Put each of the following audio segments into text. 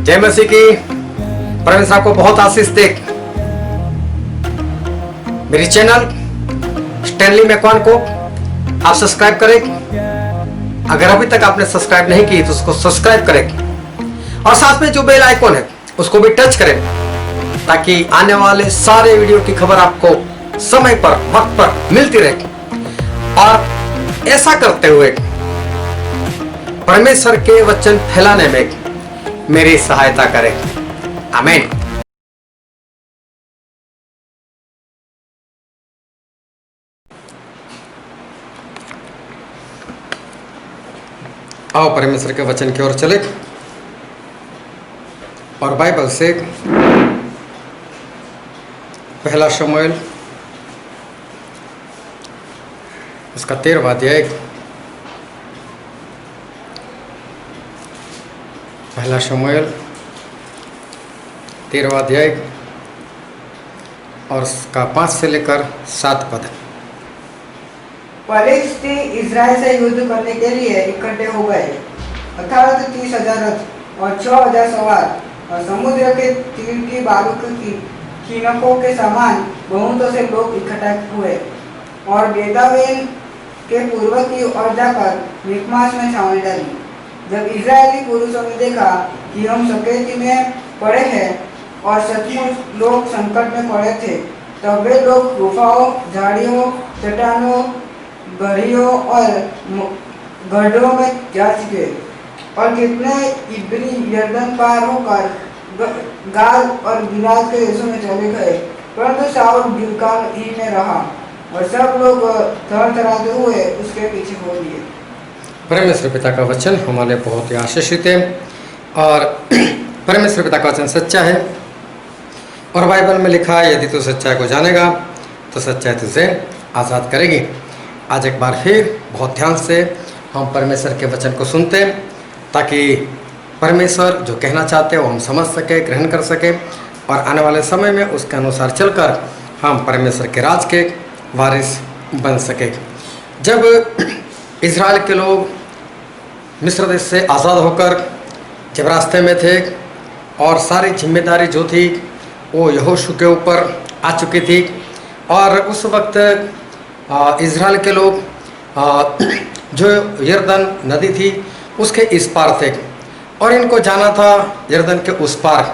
जय मसीह की। परमेश्वर आपको बहुत आशीष दे। मेरी चैनल स्टैनली मैकवान को आप सब्सक्राइब करें। अगर अभी तक आपने सब्सक्राइब नहीं की तो उसको सब्सक्राइब करें और साथ में जो बेल आइकॉन है उसको भी टच करें ताकि आने वाले सारे वीडियो की खबर आपको समय पर वक्त पर मिलती रहे। और ऐसा करते हुए परमेश्वर के वचन फैलाने में मेरी सहायता करें। आमीन। आओ परमेश्वर के वचन की ओर चले और बाइबल से पहला शमूएल उसका 13वां अध्याय, पहला शमूएल 13वां अध्याय और उसका 5 से लेकर 7 पद। फलिस्ती इजराइल से युद्ध करने के लिए इकट्ठे हो गए। 18,30,000 रथ और 6,000 सवार और समुद्र के तीर की बालू की खीनकों के समान बहुतों से लोग इकट्ठा हुए और बेतावेन के पूर्व की ओर जाकर मिकमाश में छावनी डाली। जब इजरायली पुरुषों ने देखा कि हम सकेती में पड़े हैं और सचमुच लोग संकट में पड़े थे, तब वे लोग गुफाओं, झाड़ियों, चट्टानों, गढ़ियों और गड्ढों में जा चुके और कितने इब्री यरदन पार होकर गाल और गिलाद के देशों में चले गए, परंतु शाऊल गिलगाल ही में रहा और सब लोग थरथराते हुए उसके पीछे हो लिए। परमेश्वर पिता का वचन हमारे बहुत ही आशीषित है और परमेश्वर पिता का वचन सच्चा है और बाइबल में लिखा है यदि तू सच्चाई को जानेगा तो सच्चाई तुझे आज़ाद करेगी। आज एक बार फिर बहुत ध्यान से हम परमेश्वर के वचन को सुनते हैं ताकि परमेश्वर जो कहना चाहते हैं वो हम समझ सके, ग्रहण कर सके और आने वाले समय में उसके अनुसार चलकर हम परमेश्वर के राज के वारिस बन सके। जब इज़राइल के लोग मिस्र देश से आज़ाद होकर जब रास्ते में थे और सारी जिम्मेदारी जो थी वो यहोशू के ऊपर आ चुकी थी और उस वक्त इज़राइल के लोग जो यरदन नदी थी उसके इस पार थे और इनको जाना था यरदन के उस पार।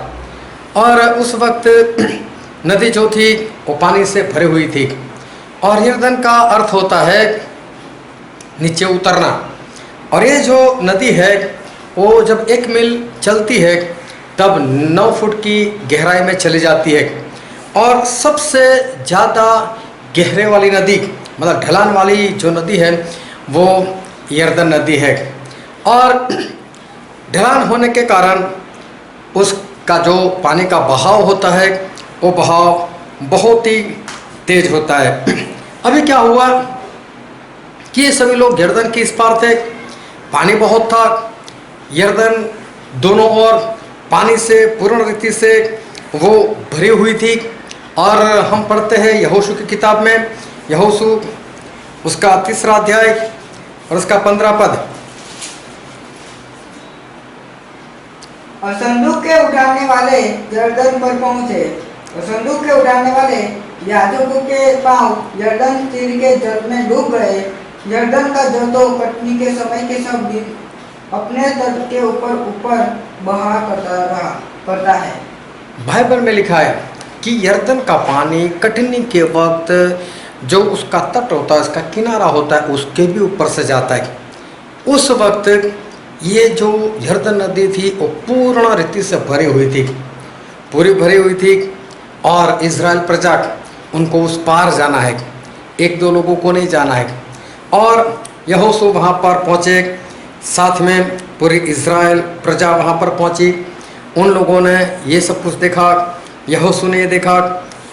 और उस वक्त नदी जो थी वो पानी से भरी हुई थी और यरदन का अर्थ होता है नीचे उतरना। और ये जो नदी है वो जब 1 मील चलती है तब 9 फुट की गहराई में चली जाती है और सबसे ज़्यादा गहरे वाली नदी मतलब ढलान वाली जो नदी है वो यरदन नदी है। और ढलान होने के कारण उसका जो पानी का बहाव होता है वो बहाव बहुत ही तेज होता है। अभी क्या हुआ कि ये सभी लोग यरदन के इस पार थे, पानी बहुत था, यरदन दोनों ओर पानी से पूर्ण रीति से वो भरी हुई थी। और हम पढ़ते हैं यहोशू की किताब में, यहोशू उसका 3रा अध्याय और उसका 15 पद। और संदूक के उठाने वाले यरदन पर पहुंचे और संदूक के उठाने वाले याजकों के पांव यरदन तीर के जल में डूब गए। यरदन का जल तो कटनी के समय के सब दिन अपने तट के ऊपर ऊपर बहा करता है। बाइबल में लिखा है कि यरदन का पानी कटनी के वक्त जो उसका तट होता है, उसका किनारा होता है, उसके भी ऊपर से जाता है। उस वक्त ये जो यरदन नदी थी वो पूर्ण रीति से भरी हुई थी, पूरी भरी हुई थी और इज़राइल प्रजा उनको उस पार जाना है, 1-2 लोगों को नहीं जाना है। और यहोशू वहाँ पर पहुँचे, साथ में पूरी इज़राइल प्रजा वहाँ पर पहुँची। उन लोगों ने ये सब कुछ देखा, यहोशू ने ये देखा।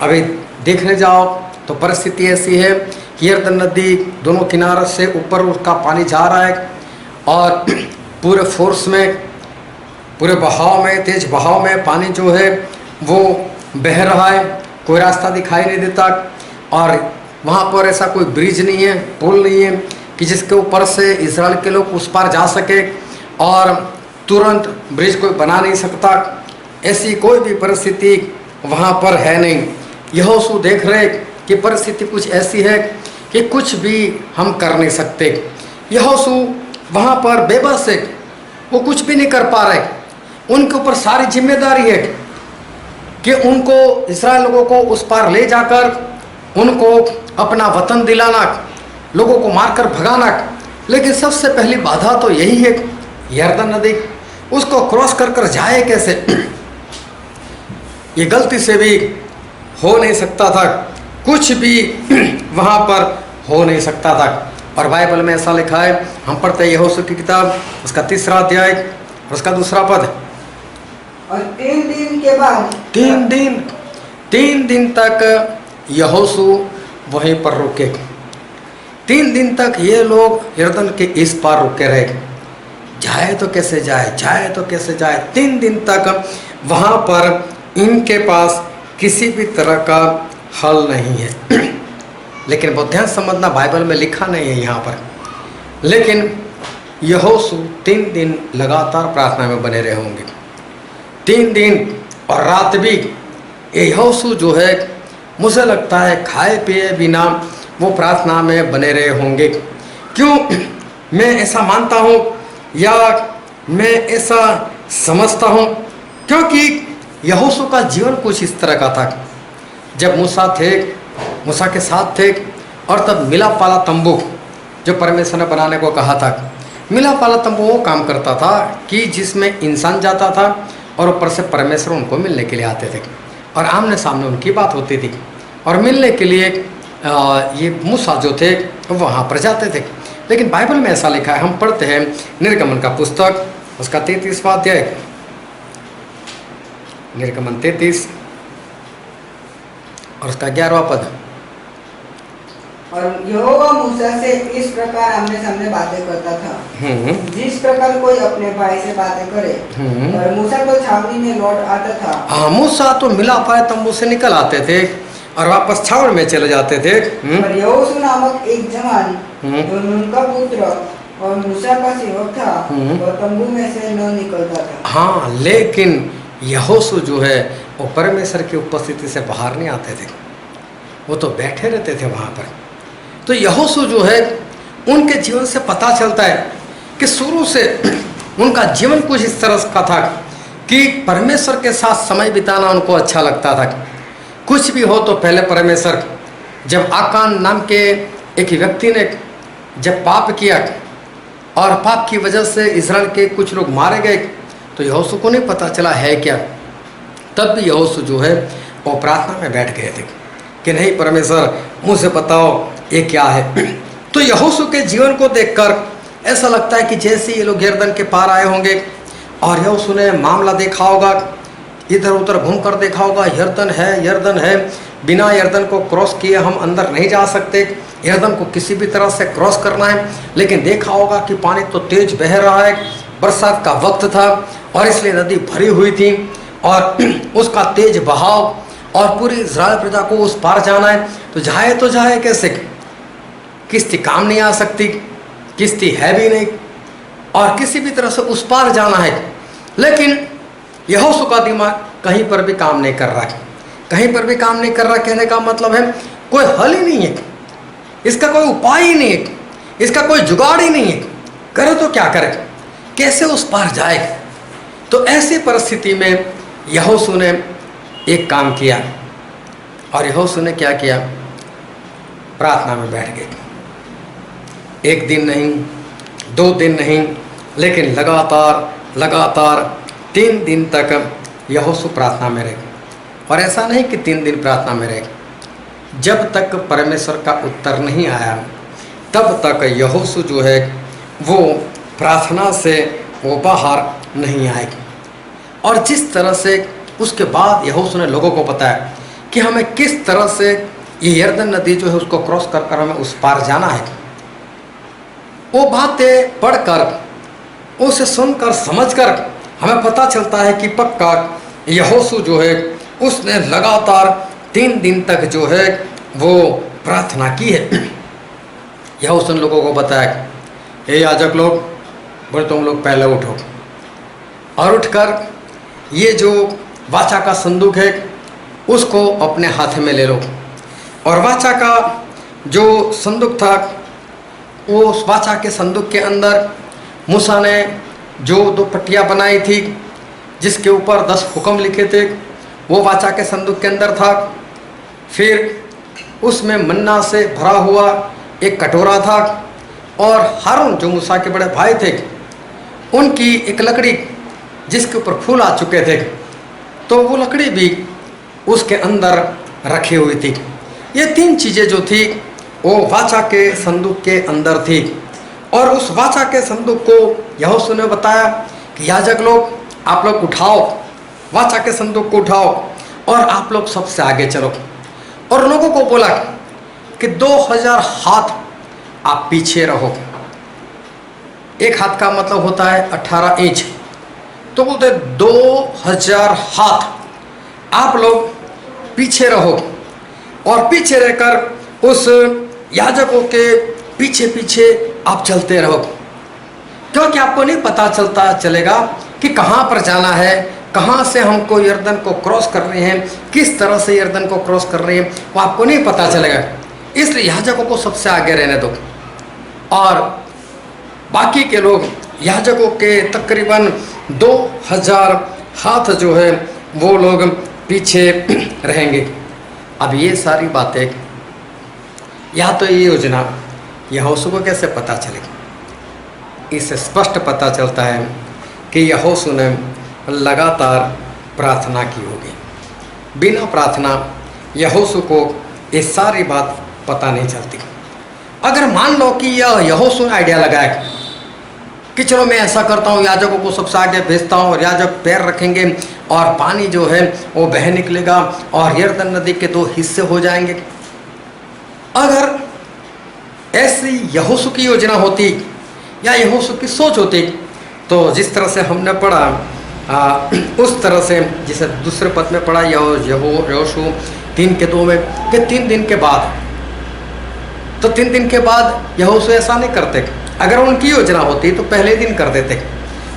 अभी देखने जाओ तो परिस्थिति ऐसी है कि यरदन नदी दोनों किनारों से ऊपर उसका पानी जा रहा है और पूरे फोर्स में, पूरे बहाव में, तेज बहाव में पानी जो है वो बह रहा है, कोई रास्ता दिखाई नहीं देता। और वहाँ पर ऐसा कोई ब्रिज नहीं है, पुल नहीं है कि जिसके ऊपर से इज़राइल के लोग उस पार जा सके। और तुरंत ब्रिज कोई बना नहीं सकता, ऐसी कोई भी परिस्थिति वहाँ पर है नहीं। यहोशू देख रहे कि परिस्थिति कुछ ऐसी है कि कुछ भी हम कर नहीं सकते। यहोशू वहाँ पर बेबस है, वो कुछ भी नहीं कर पा रहे। उनके ऊपर सारी जिम्मेदारी है कि उनको इस्राएल लोगों को उस पार ले जाकर उनको अपना वतन दिलाना, लोगों को मारकर भगाना। लेकिन सबसे पहली बाधा तो यही है, यरदन नदी, उसको क्रॉस कर कर जाए कैसे? ये गलती से भी हो नहीं सकता था, कुछ भी वहाँ पर हो नहीं सकता था। और बाइबल में ऐसा लिखा है, हम पढ़ते हैं यहोशू की किताब, उसका 3 अध्याय और उसका 2 पद। और 3 दिन के बाद 3 दिन तक यहोशू वहीं पर रुके। 3 दिन तक ये लोग यरदन के इस पार रुके रहे। जाए तो कैसे जाए, जाए तो कैसे जाए। 3 दिन तक वहाँ पर इनके पास किसी भी तरह का हल नहीं है। लेकिन बहुत ध्यान समझना, बाइबल में लिखा नहीं है यहाँ पर, लेकिन यहोशू 3 दिन लगातार प्रार्थना में बने रहे होंगे। 3 दिन और रात भी यहोशू जो है, मुझे लगता है खाए पिए बिना वो प्रार्थना में बने रहे होंगे। क्यों मैं ऐसा मानता हूँ या मैं ऐसा समझता हूँ? क्योंकि यहोशू का जीवन कुछ इस तरह का था। जब मूसा के साथ थे, और तब मिलाप वाला तंबू जो परमेश्वर ने बनाने को कहा था, मिलाप वाला तंबू वो काम करता था कि जिसमें इंसान जाता था और ऊपर से परमेश्वर उनको मिलने के लिए आते थे और आमने सामने उनकी बात होती थी। और मिलने के लिए ये मूसा जो थे वहाँ पर जाते थे। लेकिन बाइबल में ऐसा लिखा है, हम पढ़ते हैं निर्गमन का पुस्तक, उसका 33वां अध्याय, निर्गमन 33 और उसका 11वां पद। और यहोवा मूसा से इस प्रकार आमने सामने बातें करता था, जिस प्रकार कोई अपने भाई से बातें करे। और मूसा तो छावनी में लौट आता था। हाँ, मूसा तो मिला पाए तंबू से निकल आते थे और वापस छावनी में चले जाते थे। और यहोशू नामक एक जवान जो नून का पुत्र और मूसा का सेवक था, वह तंबू में से न निकलता था। हाँ, लेकिन यहोशू जो है वो परमेश्वर की उपस्थिति से बाहर नहीं आते थे, वो तो बैठे रहते थे वहाँ पर। तो यहोशू जो है, उनके जीवन से पता चलता है कि शुरू से उनका जीवन कुछ इस तरह का था कि परमेश्वर के साथ समय बिताना उनको अच्छा लगता था। कुछ भी हो तो पहले परमेश्वर। जब आकान नाम के एक व्यक्ति ने जब पाप किया और पाप की वजह से इस्राएल के कुछ लोग मारे गए, तो यहोशू को नहीं पता चला है क्या। तब भी यहोशू जो है वो प्रार्थना में बैठ गए थे कि नहीं परमेश्वर, मुझे बताओ ये क्या है। तो यहोशू के जीवन को देखकर ऐसा लगता है कि जैसे ये लोग यरदन के पार आए होंगे और यहोशू ने मामला देखा होगा, इधर उधर घूम कर देखा होगा, यरदन है, बिना यरदन को क्रॉस किए हम अंदर नहीं जा सकते, यरदन को किसी भी तरह से क्रॉस करना है। लेकिन देखा होगा कि पानी तो तेज बह रहा है, बरसात का वक्त था और इसलिए नदी भरी हुई थी और उसका तेज बहाव, और पूरी इस्राएल प्रजा को उस पार जाना है। तो जाए कैसे? किश्ती काम नहीं आ सकती, किश्ती है भी नहीं, और किसी भी तरह से उस पार जाना है। लेकिन यहोशू का दिमाग कहीं पर भी काम नहीं कर रहा है, कहीं पर भी काम नहीं कर रहा। कहने का मतलब है कोई हल ही नहीं है, इसका कोई उपाय ही नहीं है, इसका कोई जुगाड़ ही नहीं है। करे तो क्या करे, कैसे उस पार जाए? तो ऐसी परिस्थिति में यहोशू ने एक काम किया, और यहोशू ने क्या किया? प्रार्थना में बैठ गए। 1 दिन नहीं, 2 दिन नहीं, लेकिन लगातार 3 दिन तक यहोशू प्रार्थना में रहे। और ऐसा नहीं कि 3 दिन प्रार्थना में रहे, जब तक परमेश्वर का उत्तर नहीं आया तब तक यहोशू जो है वो प्रार्थना से वो बाहर नहीं आए। और जिस तरह से उसके बाद यहोशू ने लोगों को बताया कि हमें किस तरह से ये यरदन नदी जो है उसको क्रॉस कर कर हमें उस पार जाना है, वो बातें पढ़कर, उसे सुनकर, समझकर हमें पता चलता है कि पक्का यहोशू जो है उसने लगातार 3 दिन तक जो है वो प्रार्थना की है। यहोशू ने लोगों को बताया, हे याजक लोग, बोले तुम लोग पहले उठो, और उठकर ये जो वाचा का संदूक है उसको अपने हाथ में ले लो। और वाचा का जो संदूक था वो उस वाचा के संदूक के अंदर मूसा ने जो 2 पट्टियाँ बनाई थी जिसके ऊपर 10 हुक्म लिखे थे वो वाचा के संदूक के अंदर था। फिर उसमें मन्ना से भरा हुआ एक कटोरा था और हारून जो मूसा के बड़े भाई थे उनकी एक लकड़ी जिसके ऊपर फूल आ चुके थे तो वो लकड़ी भी उसके अंदर रखी हुई थी। ये 3 चीज़ें जो थी वो वाचा के संदूक के अंदर थी। और उस वाचा के संदूक को यहोशू ने बताया कि याजक लोग आप लोग उठाओ, वाचा के संदूक को उठाओ और आप लोग सबसे आगे चलो। और लोगों को बोला कि 2000 हाथ आप पीछे रहो। एक हाथ का मतलब होता है 18 इंच, तो बोलते 2000 हाथ आप लोग पीछे रहो और पीछे रहकर उस याजकों के पीछे पीछे आप चलते रहो, क्योंकि आपको नहीं पता चलेगा कि कहाँ पर जाना है, कहाँ से हमको यर्दन को क्रॉस कर रहे हैं, किस तरह से यर्दन को क्रॉस कर रहे हैं, वो आपको नहीं पता चलेगा। इसलिए याजकों को सबसे आगे रहने दो और बाकी के लोग याजकों के तकरीबन 2000 हाथ जो है वो लोग पीछे रहेंगे। अब ये सारी बातें या तो ये योजना यहोशू को कैसे पता चलेगी? इससे स्पष्ट पता चलता है कि यहोशू ने लगातार प्रार्थना की होगी। बिना प्रार्थना यहोशू को ये सारी बात पता नहीं चलती। अगर मान लो कि यह यहोशू ने आइडिया लगाया कि चलो मैं ऐसा करता हूँ, याजकों को सबसे आगे भेजता हूँ और याजक पैर रखेंगे और पानी जो है वो बह निकलेगा और यरदन नदी के 2 हिस्से हो जाएंगे। अगर ऐसी यहोशू की योजना होती या यहोशू की सोच होती तो जिस तरह से हमने पढ़ा उस तरह से, जिसे दूसरे पद में पढ़ा यहोशू 3:2 में कि 3 दिन के बाद, तो 3 दिन के बाद यहोशू ऐसा नहीं करते। अगर उनकी योजना होती तो पहले दिन कर देते,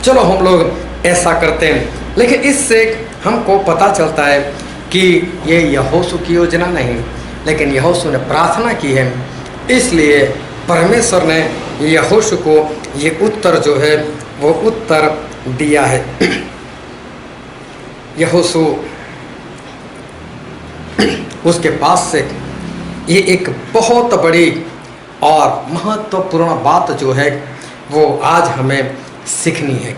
चलो हम लोग ऐसा करते हैं। लेकिन इससे हमको पता चलता है कि ये यहोशू की योजना नहीं, लेकिन यहोशू ने प्रार्थना की है, इसलिए परमेश्वर ने यहोशू को ये उत्तर जो है वो उत्तर दिया है। यहोशू उसके पास से ये एक बहुत बड़ी और महत्वपूर्ण बात जो है वो आज हमें सीखनी है।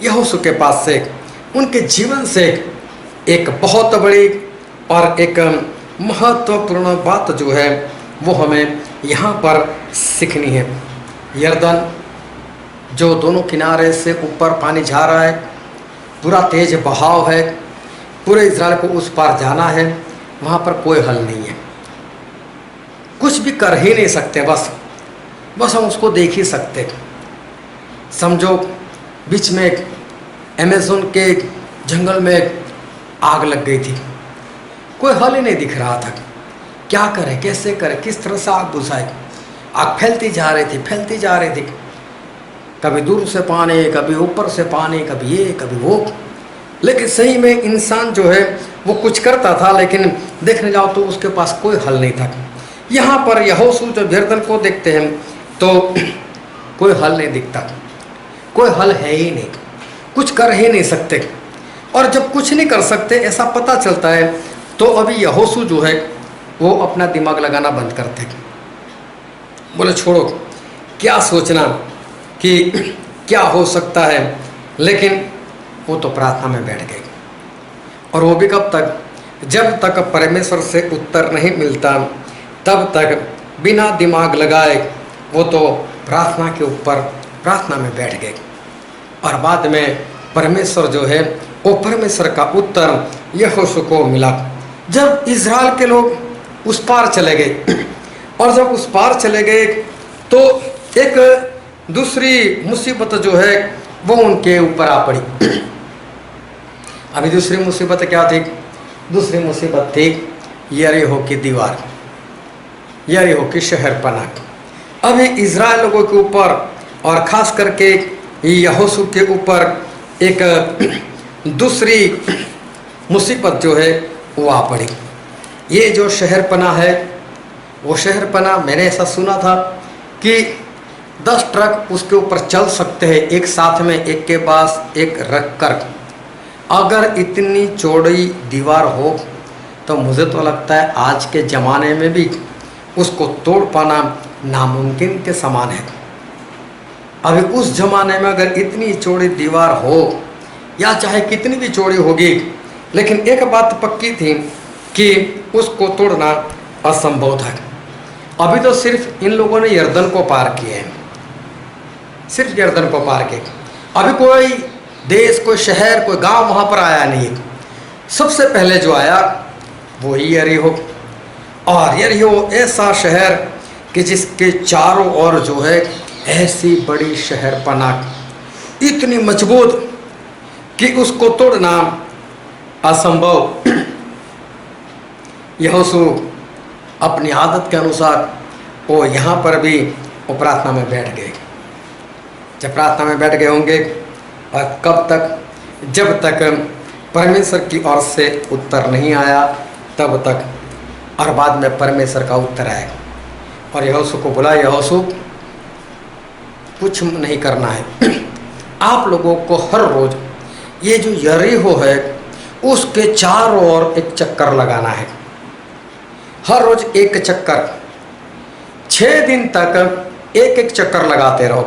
यहोशू के पास से, उनके जीवन से एक बहुत बड़ी और एक महत्वपूर्ण बात जो है वो हमें यहाँ पर सीखनी है। यरदन जो दोनों किनारे से ऊपर पानी जा रहा है, पूरा तेज बहाव है, पूरे इज़राइल को उस पार जाना है, वहाँ पर कोई हल नहीं है, कुछ भी कर ही नहीं सकते, बस हम उसको देख ही सकते। समझो बीच में एक अमेज़न के जंगल में आग लग गई थी, कोई हल ही नहीं दिख रहा था, क्या करें, कैसे करें, किस तरह से आग बुझाए। आग फैलती जा रही थी, कभी दूर से पानी, कभी ऊपर से पानी, कभी ये कभी वो। लेकिन सही में इंसान जो है वो कुछ करता था, लेकिन देखने जाओ तो उसके पास कोई हल नहीं था। यहाँ पर यहोशू जब यरदन को देखते हैं तो कोई हल नहीं दिखता, कोई हल है ही नहीं, कुछ कर ही नहीं सकते। और जब कुछ नहीं कर सकते ऐसा पता चलता है तो अभी यहोशू जो है वो अपना दिमाग लगाना बंद करते, बोले छोड़ो, क्या सोचना कि क्या हो सकता है। लेकिन वो तो प्रार्थना में बैठ गए, और वो भी कब तक, जब तक परमेश्वर से उत्तर नहीं मिलता तब तक बिना दिमाग लगाए वो तो प्रार्थना के ऊपर प्रार्थना में बैठ गए। और बाद में परमेश्वर जो है वो परमेश्वर का उत्तर यहोशू को मिला। जब इज़राइल के लोग उस पार चले गए, और जब उस पार चले गए तो एक दूसरी मुसीबत जो है वो उनके ऊपर आ पड़ी। अभी दूसरी मुसीबत क्या थी? दूसरी मुसीबत थी यरीहो की दीवार, यरीहो की शहरपनाह। अभी इज़राइल लोगों के ऊपर और ख़ास करके यहोशू के ऊपर एक दूसरी मुसीबत जो है वो आ पड़ी। ये जो शहरपना है, वो शहरपना मैंने ऐसा सुना था कि 10 ट्रक उसके ऊपर चल सकते हैं एक साथ में, एक के पास एक रख कर। अगर इतनी चौड़ी दीवार हो तो मुझे तो लगता है आज के ज़माने में भी उसको तोड़ पाना नामुमकिन के समान है। अभी उस ज़माने में अगर इतनी चौड़ी दीवार हो या चाहे कितनी भी चौड़ी होगी, लेकिन एक बात पक्की थी कि उसको तोड़ना असंभव था। अभी तो सिर्फ इन लोगों ने यर्दन को पार किए हैं, सिर्फ यर्दन को पार किए। अभी कोई देश, कोई शहर, कोई गांव वहाँ पर आया नहीं है। सबसे पहले जो आया वो ही यरीहो। और यरीहो ऐसा शहर कि जिसके चारों ओर जो है ऐसी बड़ी शहरपना, इतनी मजबूत कि उसको तोड़ना असंभव। यहोशू अपनी आदत के अनुसार वो यहाँ पर भी वो प्रार्थना में बैठ गए। जब प्रार्थना में बैठ गए होंगे, और कब तक? जब तक परमेश्वर की ओर से उत्तर नहीं आया तब तक। और बाद में परमेश्वर का उत्तर आया और यहोशू को बोला, यहोशू कुछ नहीं करना है, आप लोगों को हर रोज़ ये जो यरीहो है उसके चारों ओर एक चक्कर लगाना है। हर रोज़ एक चक्कर, 6 दिन तक एक एक चक्कर लगाते रहो,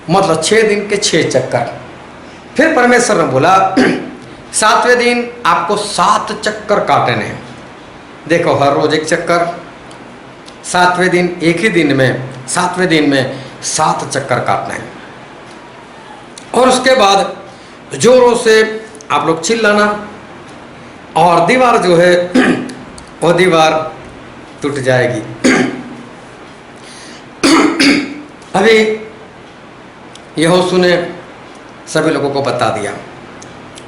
मतलब 6 दिन के 6 चक्कर। फिर परमेश्वर ने बोला 7वें दिन आपको 7 चक्कर काटने हैं। देखो, हर रोज़ एक चक्कर, 7वें दिन एक ही दिन में, 7वें दिन में 7 चक्कर काटना है। और उसके बाद जोरों से आप लोग चिल्लाना, और दीवार जो है वो दीवार टूट जाएगी। अभी यहोशू ने सभी लोगों को बता दिया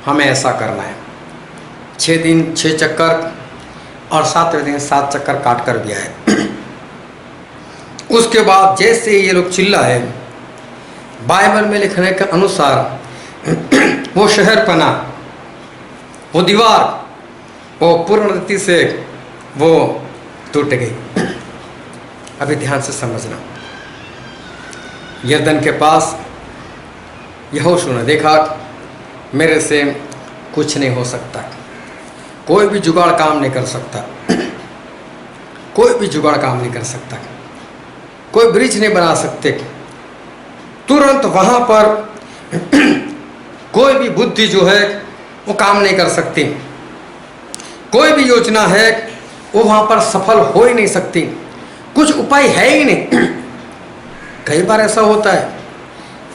हमें ऐसा करना है। 6 दिन 6 चक्कर और 7वें दिन 7 चक्कर काट कर भी आए। उसके बाद जैसे ये लोग चिल्लाए, बाइबल में लिखने के अनुसार वो शहरपना, वो दीवार, वो पूर्ण रीति से वो टूट गई। अभी ध्यान से समझना, यरदन के पास यहोशू ने देखा मेरे से कुछ नहीं हो सकता, कोई भी जुगाड़ काम नहीं कर सकता, कोई भी जुगाड़ काम नहीं कर सकता, कोई ब्रिज नहीं बना सकते। तुरंत वहाँ पर कोई भी बुद्धि जो है वो काम नहीं कर सकती, कोई भी योजना है वो वहाँ पर सफल हो ही नहीं सकती, कुछ उपाय है ही नहीं। कई बार ऐसा होता है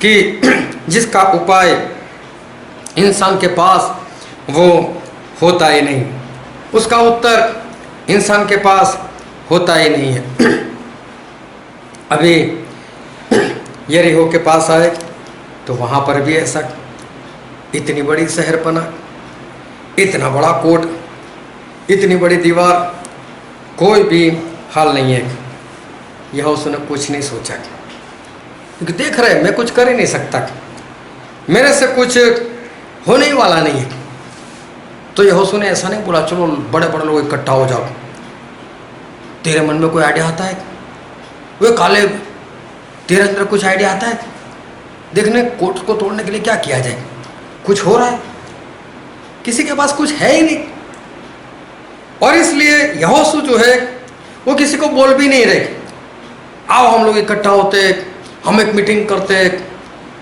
कि जिसका उपाय इंसान के पास वो होता ही नहीं, उसका उत्तर इंसान के पास होता ही नहीं है। अभी यरीहो के पास आए तो वहाँ पर भी ऐसा, इतनी बड़ी शहरपना, इतना बड़ा कोट, इतनी बड़ी दीवार, कोई भी हल नहीं है। यहोशू ने कुछ नहीं सोचा, क्योंकि देख रहे मैं कुछ कर ही नहीं सकता, मेरे से कुछ होने ही वाला नहीं है। तो यहोशू ने ऐसा नहीं बोला चलो बड़े बड़े लोग इकट्ठा हो जाओ, तेरे मन में कोई आइडिया आता है? वे काले, तेरे अंदर कुछ आइडिया आता है? देखने कोट को तोड़ने के लिए क्या किया जाए, कुछ हो रहा है? किसी के पास कुछ है ही नहीं। और इसलिए यहोशू जो है वो किसी को बोल भी नहीं रहे, आओ हम लोग इकट्ठा होते हैं, हम एक मीटिंग करते हैं,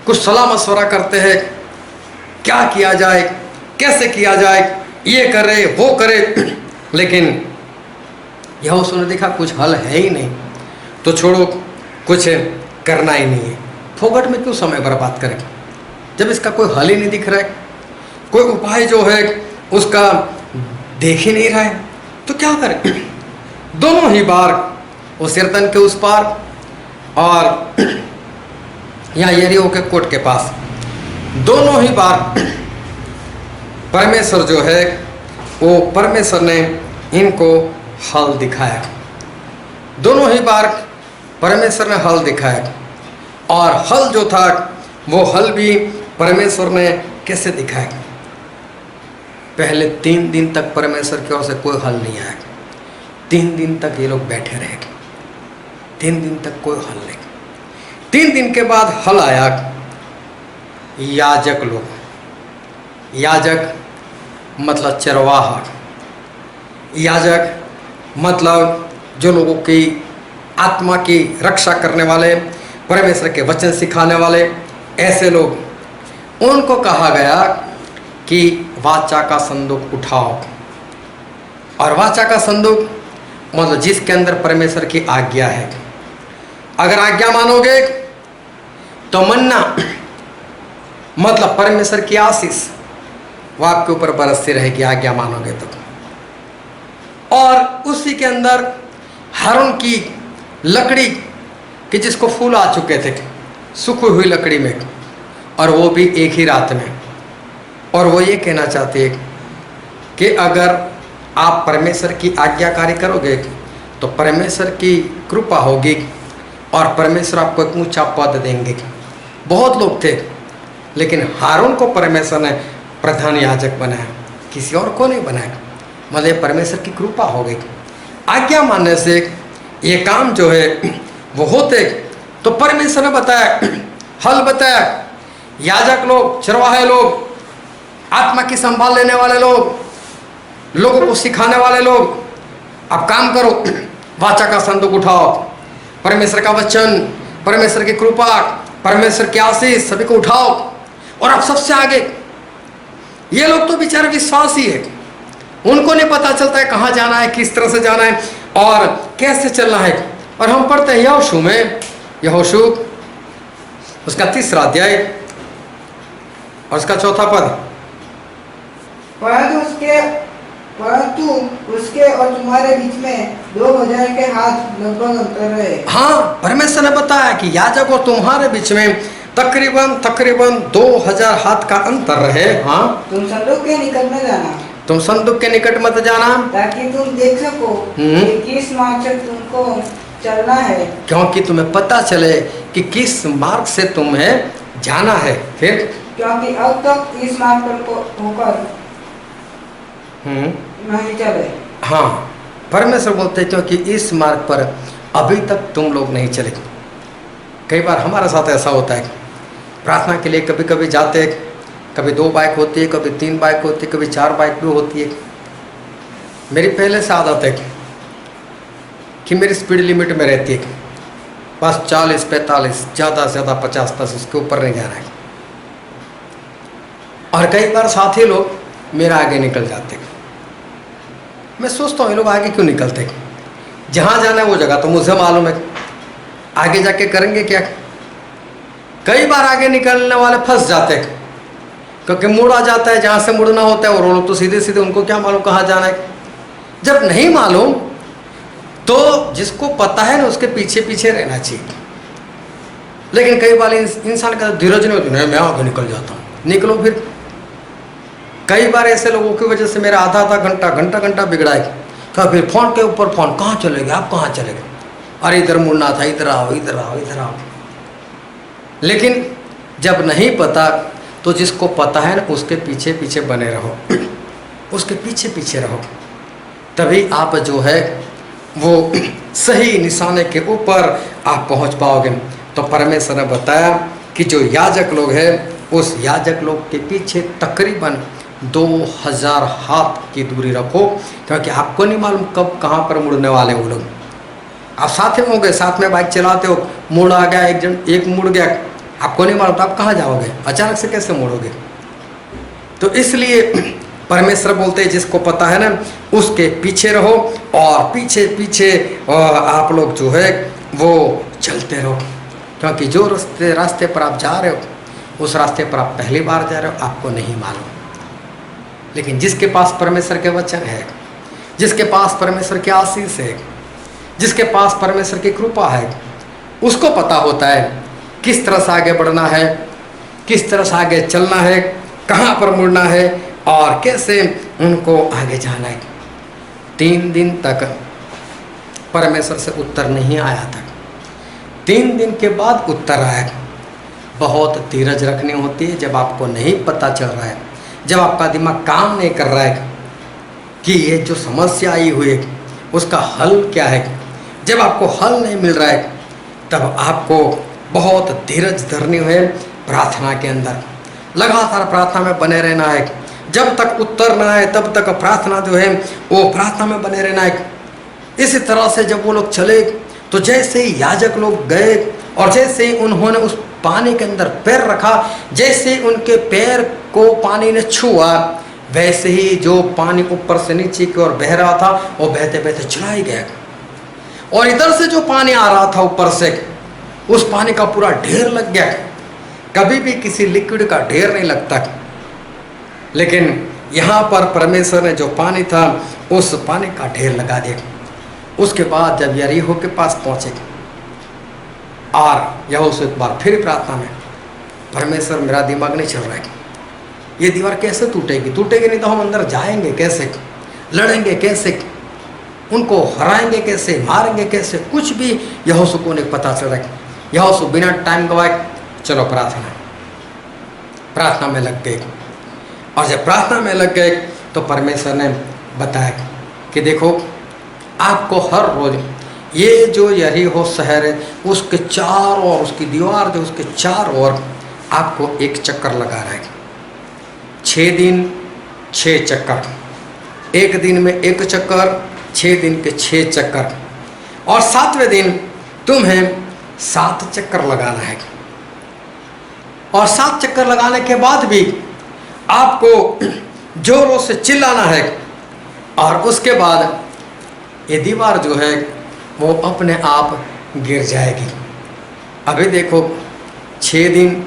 कुछ सलाह मशवरा करते हैं, क्या किया जाए, कैसे किया जाए, ये करे वो करे। लेकिन यहोशू ने देखा कुछ हल है ही नहीं, तो छोड़ो, कुछ करना ही नहीं है, फोकट में क्यों समय बर्बाद करें जब इसका कोई हल ही नहीं दिख रहा है, कोई उपाय जो है उसका देख ही नहीं रहा है, तो क्या करें। दोनों ही बार उस यरदन के उस पार और यहाँ यरीहो के कोट के पास, दोनों ही बार परमेश्वर जो है वो परमेश्वर ने इनको हल दिखाया। दोनों ही बार परमेश्वर ने हल दिखाया, और हल जो था वो हल भी परमेश्वर ने कैसे दिखाए? पहले 3 दिन तक परमेश्वर की ओर से कोई हल नहीं आया। 3 दिन तक ये लोग बैठे रहे, 3 दिन तक कोई हल नहीं। 3 दिन के बाद हल आया। याजक लोग, याजक मतलब चरवाहा, याजक मतलब जो लोगों की आत्मा की रक्षा करने वाले, परमेश्वर के वचन सिखाने वाले, ऐसे लोग, उनको कहा गया कि वाचा का संदूक उठाओ। और वाचा का संदूक मतलब जिसके अंदर परमेश्वर की आज्ञा है। अगर आज्ञा मानोगे तो मन्ना मतलब परमेश्वर की आशीष वो आपके ऊपर बरसती रहेगी, आज्ञा मानोगे तो। और उसी के अंदर हारून की लकड़ी कि जिसको फूल आ चुके थे सूखी हुई लकड़ी में, और वो भी एक ही रात में। और वो ये कहना चाहते हैं कि अगर आप परमेश्वर की आज्ञाकारी करोगे तो परमेश्वर की कृपा होगी और परमेश्वर आपको एक ऊंचा पद देंगे। बहुत लोग थे, लेकिन हारून को परमेश्वर ने प्रधान याजक बनाया, किसी और को नहीं बनाया। मतलब परमेश्वर की कृपा हो गई। आज्ञा मानने से ये काम जो है वो होते। तो परमेश्वर ने बताया, हल बताया, याजक लोग, चरवाहे लोग, आत्मा की संभाल लेने वाले लोग, लोगों को सिखाने वाले लोग, अब काम करो, वाचा का संदूक उठाओ, परमेश्वर का वचन, परमेश्वर की कृपा, परमेश्वर की आशीष सभी को उठाओ। और अब सबसे आगे ये लोग तो बेचारे विश्वासी है, उनको नहीं पता चलता है कहाँ जाना है, किस तरह से जाना है और कैसे चलना है। और हम पढ़ते हैं यहोशू में, यहोशू उसका 3रा अध्याय और उसका 4था पद। परंतु उसके और तुम्हारे बीच में 2000 के हाथ लगभग अंतर रहे। हाँ, परमेश्वर ने बताया कि याजक और तुम्हारे बीच में तकरीबन 2000 हाथ का अंतर रहे। हाँ, तुम संदूक के निकट में जाना, तुम संदूक के निकट मत जाना, ताकि तुम देख सको कि किस मार्ग से तुमको चलना है, क्योंकि तुम्हें पता चले कि किस मार्ग से तुम्हें जाना है। फिर क्योंकि अब तक इस मार्ग पर होकर नहीं चले। हाँ, परमेश्वर बोलते हैं क्योंकि इस मार्ग पर अभी तक तुम लोग नहीं चले। कई बार हमारे साथ ऐसा होता है, प्रार्थना के लिए कभी कभी जाते हैं, कभी 2 बाइक होती है, कभी 3 बाइक होती है, कभी 4 बाइक भी होती है। मेरी पहले से आदत है कि मेरी स्पीड लिमिट में रहती है, बस 40-45, ज़्यादा से ज़्यादा 50-10, उसके ऊपर नहीं जाना है। और कई बार साथी लोग मेरा आगे निकल जाते, मैं सोचता हूँ ये लोग आगे क्यों निकलते, जहाँ जाना है वो जगह तो मुझे मालूम है, आगे जाके करेंगे क्या। कई बार आगे निकलने वाले फंस जाते क्योंकि मुड़ आ जाता है जहाँ से मुड़ना होता है, और वो लोग तो सीधे सीधे, उनको क्या मालूम कहाँ जाना है। जब नहीं मालूम तो जिसको पता है ना उसके पीछे पीछे रहना चाहिए। लेकिन कई बार इंसान का धीरज नहीं होती, नहीं मैं आगे निकल जाता हूँ, निकलो फिर। कई बार ऐसे लोगों की वजह से मेरा आधा घंटा बिगड़ा है। तो फिर फोन के ऊपर फोन, कहाँ चले गए आप, कहाँ चले गए, अरे इधर मुड़ना था, इधर आओ इधर आओ इधर आओ। लेकिन जब नहीं पता तो जिसको पता है ना उसके पीछे पीछे बने रहो, उसके पीछे पीछे रहो, तभी आप जो है वो सही निशाने के ऊपर आप पहुंच पाओगे। तो परमेश्वर ने बताया कि जो याजक लोग हैं उस याजक लोग के पीछे तकरीबन 2000 हाथ की दूरी रखो, क्योंकि आपको नहीं मालूम कब कहाँ पर मुड़ने वाले वो लोग। आप साथ में होंगे, साथ में बाइक चलाते हो, मुड़ आ गया, एक मुड़ गया, आपको नहीं मालूम तो आप कहाँ जाओगे, अचानक से कैसे मुड़ोगे। तो इसलिए परमेश्वर बोलते हैं जिसको पता है ना उसके पीछे रहो, और पीछे पीछे आप लोग जो है वो चलते रहो, क्योंकि जो रास्ते पर आप जा रहे हो उस रास्ते पर आप पहली बार जा रहे हो, आपको नहीं मालूम। लेकिन जिसके पास परमेश्वर के वचन है, जिसके पास परमेश्वर की आशीष है, जिसके पास परमेश्वर की कृपा है, उसको पता होता है किस तरह से आगे बढ़ना है, किस तरह से आगे चलना है, कहाँ पर मुड़ना है और कैसे उनको आगे जाना है। 3 दिन तक परमेश्वर से उत्तर नहीं आया था। 3 दिन के बाद उत्तर आया, बहुत धीरज रखनी होती है। जब आपको नहीं पता चल रहा है, जब आपका दिमाग काम नहीं कर रहा है कि ये जो समस्या आई हुई है उसका हल क्या है, जब आपको हल नहीं मिल रहा है, तब आपको बहुत धीरज धरनी है। प्रार्थना के अंदर लगातार प्रार्थना में बने रहना है। जब तक उत्तर ना आए तब तक प्रार्थना जो है वो प्रार्थना में बने रहना है। इसी तरह से जब वो लोग चले तो जैसे ही याजक लोग गए और जैसे ही उन्होंने उस पानी के अंदर पैर रखा, जैसे ही उनके पैर को पानी ने छुआ, वैसे ही जो पानी ऊपर से नीचे की ओर बह रहा था वो बहते बहते चला ही गया। और इधर से जो पानी आ रहा था ऊपर से, उस पानी का पूरा ढेर लग गया। कभी भी किसी लिक्विड का ढेर नहीं लगता, लेकिन यहाँ पर परमेश्वर ने जो पानी था उस पानी का ढेर लगा दिया। उसके बाद जब यरीहो के पास पहुँचे और यहोशू एक बार फिर प्रार्थना में, परमेश्वर मेरा दिमाग नहीं चल रहा है, ये दीवार कैसे टूटेगी, टूटेगी नहीं तो हम अंदर जाएंगे कैसे, लड़ेंगे कैसे, उनको हराएंगे कैसे, मारेंगे कैसे, कुछ भी यहोशू को नहीं पता चल रहा है। यहोशू बिना टाइम गवाए चलो प्रार्थना में लग गए। और जब प्रार्थना में लग गए तो परमेश्वर ने बताया कि देखो, आपको हर रोज ये जो यरीहो शहर है उसके चारों ओर, उसकी दीवार जो उसके चारों ओर आपको एक चक्कर लगा रहा है। 6 दिन 6 चक्कर, एक दिन में एक चक्कर, 6 दिन के 6 चक्कर, और 7वें दिन तुम्हें 7 चक्कर लगाना है। और 7 चक्कर लगाने के बाद भी आपको जोरों से चिल्लाना है, और उसके बाद ये दीवार जो है वो अपने आप गिर जाएगी। अभी देखो, 6 दिन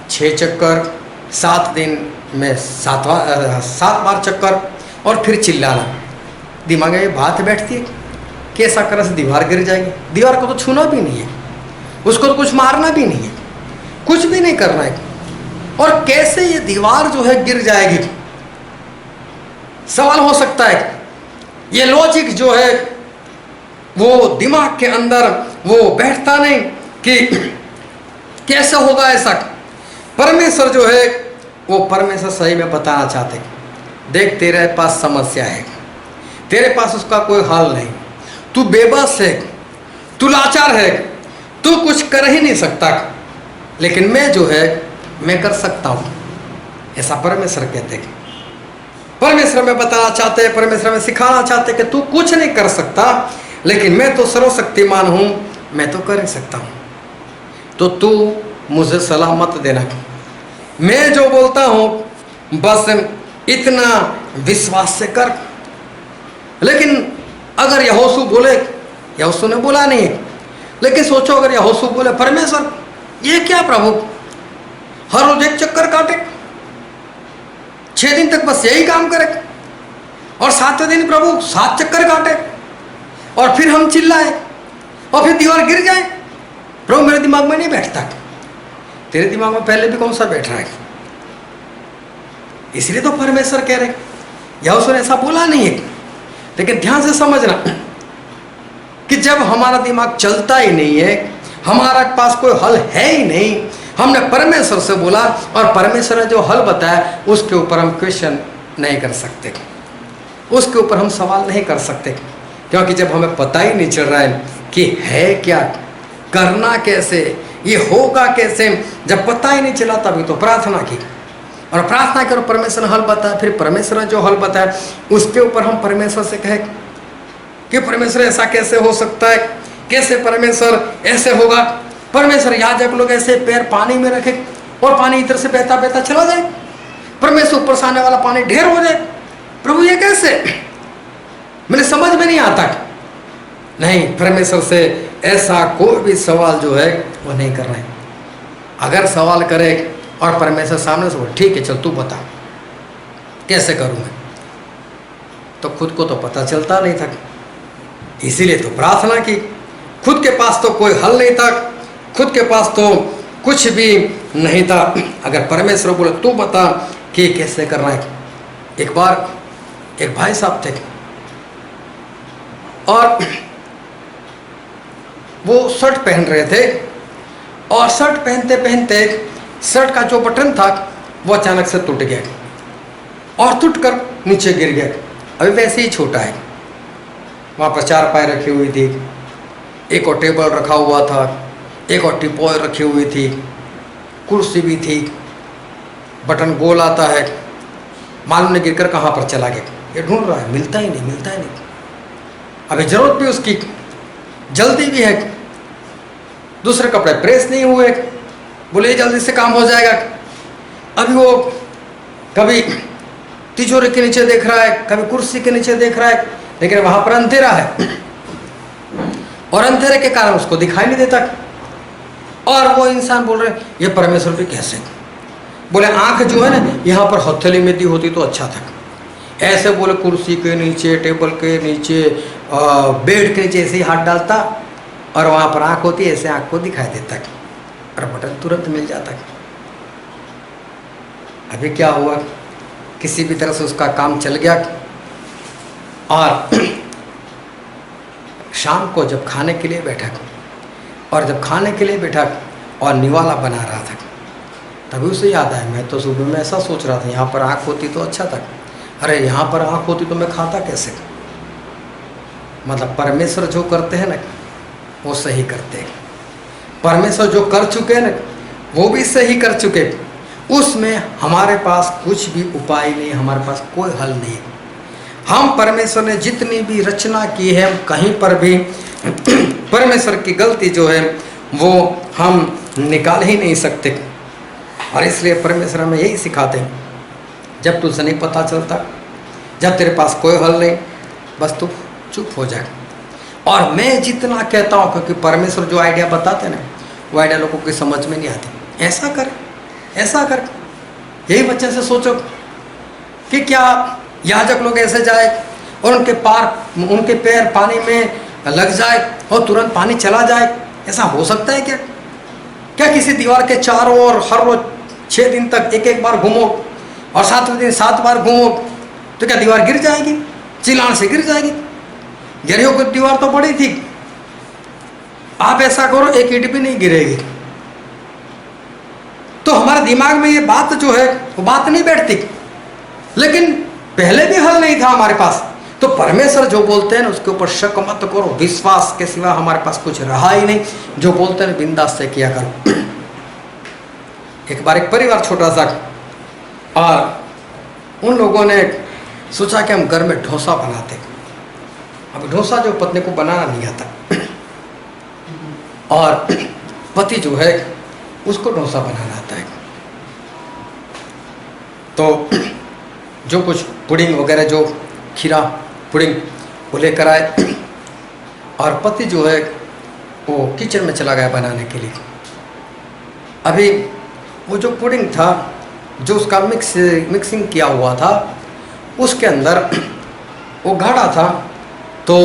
6 चक्कर, 7 दिन में 7 बार चक्कर, और फिर चिल्लाना। दिमाग में ये बात बैठती है कि ऐसा करने से दीवार गिर जाएगी। दीवार को तो छूना भी नहीं है, उसको तो कुछ मारना भी नहीं है, कुछ भी नहीं करना है, और कैसे ये दीवार जो है गिर जाएगी। सवाल हो सकता है, ये लॉजिक जो है वो दिमाग के अंदर वो बैठता नहीं कि कैसे होगा ऐसा। परमेश्वर जो है वो परमेश्वर सही में बताना चाहते, देख तेरे पास समस्या है, तेरे पास उसका कोई हल नहीं, तू बेबस है, तू लाचार है, तू कुछ कर ही नहीं सकता, लेकिन मैं जो है मैं कर सकता हूँ, ऐसा परमेश्वर कहते हैं। परमेश्वर में बताना चाहते हैं, परमेश्वर में सिखाना चाहते हैं कि तू कुछ नहीं कर सकता, लेकिन मैं तो सर्वशक्तिमान हूँ, मैं तो कर ही सकता हूँ। तो तू मुझे सलाह मत देना, मैं जो बोलता हूँ बस इतना विश्वास से कर। लेकिन अगर यहोशू बोले, यहोशू ने बोला नहीं, लेकिन सोचो अगर यहोशू बोले, परमेश्वर ये क्या प्रभु, हर रोज एक चक्कर काटे, 6 दिन तक बस यही काम करे, और 7वें दिन प्रभु 7 चक्कर काटे, और फिर हम चिल्लाए, और फिर दीवार गिर जाए। प्रभु मेरे दिमाग में नहीं बैठता, तेरे दिमाग में पहले भी कौन सा बैठ रहा है। इसलिए तो परमेश्वर कह रहे, यहोशू ने ऐसा बोला नहीं है। लेकिन ध्यान से समझना कि जब हमारा दिमाग चलता ही नहीं है, हमारे पास कोई हल है ही नहीं, हमने परमेश्वर से बोला और परमेश्वर ने जो हल बताया उसके ऊपर हम क्वेश्चन नहीं कर सकते, उसके ऊपर हम सवाल नहीं कर सकते, क्योंकि जब हमें पता ही नहीं चल रहा है कि है क्या, करना कैसे, ये होगा कैसे, जब पता ही नहीं चला तभी तो प्रार्थना की, और प्रार्थना करो, परमेश्वर ने हल बताया, फिर परमेश्वर ने जो हल बताया उसके ऊपर हम परमेश्वर से कहें कि परमेश्वर ऐसा कैसे हो सकता है, कैसे परमेश्वर ऐसे होगा। परमेश्वर याजक लोग ऐसे पैर पानी में रखे और पानी इधर से बहता बहता चला जाए, परमेश्वर ऊपर से आने वाला पानी ढेर हो जाए। प्रभु ये कैसे, मेरे समझ में नहीं आता। नहीं, परमेश्वर से ऐसा कोई भी सवाल जो है वो नहीं कर रहे हैं। अगर सवाल करे और परमेश्वर सामने से बोले ठीक है चल तू बता कैसे करूँ मैं, तो खुद को तो पता चलता नहीं था, इसीलिए तो प्रार्थना की। खुद के पास तो कोई हल नहीं था, खुद के पास तो कुछ भी नहीं था। अगर परमेश्वर बोले तू बता कि कैसे करना है। एक बार एक भाई साहब थे और वो शर्ट पहन रहे थे, और शर्ट पहनते पहनते शर्ट का जो बटन था वो अचानक से टूट गया और टूट कर नीचे गिर गया। अभी वैसे ही छोटा है। वहाँ पर 4 पाए रखी हुई थी, एक और टेबल रखा हुआ था, एक और टिपॉय रखी हुई थी, कुर्सी भी थी, बटन गोल आता है। मालूम नहीं गिरकर कहाँ पर चला गया। ये ढूंढ रहा है, मिलता ही नहीं, मिलता ही नहीं। अभी जरूरत भी उसकी, जल्दी भी है, दूसरे कपड़े प्रेस नहीं हुए, बोले जल्दी से काम हो जाएगा। अभी वो कभी तिजोरी के नीचे देख रहा है, कभी कुर्सी के नीचे देख रहा है, लेकिन वहां पर अंधेरा है और अंधेरे के कारण उसको दिखाई नहीं देता। और वो इंसान बोल रहे ये परमेश्वर भी कैसे? बोले आंख जो है ना यहाँ पर हथेली में दी होती तो अच्छा था। ऐसे बोले कुर्सी के नीचे, टेबल के नीचे, बेड के नीचे ऐसे ही हाथ डालता और वहाँ पर आंख होती, ऐसे आंख को दिखाई देता और बटन तुरंत मिल जाता। अभी क्या हुआ, किसी भी तरह से उसका काम चल गया। और शाम को जब खाने के लिए बैठा और जब खाने के लिए बैठा और निवाला बना रहा था, तभी उसे याद आया मैं तो सुबह में ऐसा सोच रहा था यहाँ पर आँख होती तो अच्छा था, अरे यहाँ पर आँख होती तो मैं खाता कैसे। मतलब परमेश्वर जो करते हैं ना वो सही करते हैं। परमेश्वर जो कर चुके हैं ना वो भी सही कर चुके। उसमें हमारे पास कुछ भी उपाय नहीं, हमारे पास कोई हल नहीं। हम परमेश्वर ने जितनी भी रचना की है कहीं पर भी परमेश्वर की गलती जो है वो हम निकाल ही नहीं सकते। और इसलिए परमेश्वर हमें यही सिखाते हैं, जब तुझे नहीं पता चलता, जब तेरे पास कोई हल नहीं, बस तू चुप हो जाए। और मैं जितना कहता हूँ, क्योंकि परमेश्वर जो आइडिया बताते हैं ना वो आइडिया लोगों की समझ में नहीं आती। ऐसा कर, ऐसा कर, यही बच्चे से सोचो कि क्या याजक लोग ऐसे जाए और उनके पैर पानी में लग जाए और तुरंत पानी चला जाए, ऐसा हो सकता है क्या? क्या किसी दीवार के चारों ओर हर रोज 6 दिन तक एक बार घूमो और 7वें दिन 7 बार घूमो तो क्या दीवार गिर जाएगी? चिल्लाने से गिर जाएगी। यरीहो की दीवार तो बड़ी थी, आप ऐसा करो एक ईंट भी नहीं गिरेगी। तो हमारे दिमाग में ये बात जो है वो बात नहीं बैठती, लेकिन पहले भी हल नहीं था हमारे पास। तो परमेश्वर जो बोलते हैं ना उसके ऊपर शक मत करो, विश्वास के सिवा हमारे पास कुछ रहा ही नहीं। जो बोलते हैं बिंदास से किया करो। एक बार एक परिवार छोटा सा, और उन लोगों ने सोचा कि हम घर में डोसा बनाते। अब डोसा जो पत्नी को बनाना नहीं आता और पति जो है उसको डोसा बनाना आता है। तो जो कुछ पुडिंग वगैरह, जो खीरा पुडिंग वो लेकर आए और पति जो है वो किचन में चला गया बनाने के लिए। अभी वो जो पुडिंग था, जो उसका मिक्सिंग किया हुआ था, उसके अंदर वो गाढ़ा था। तो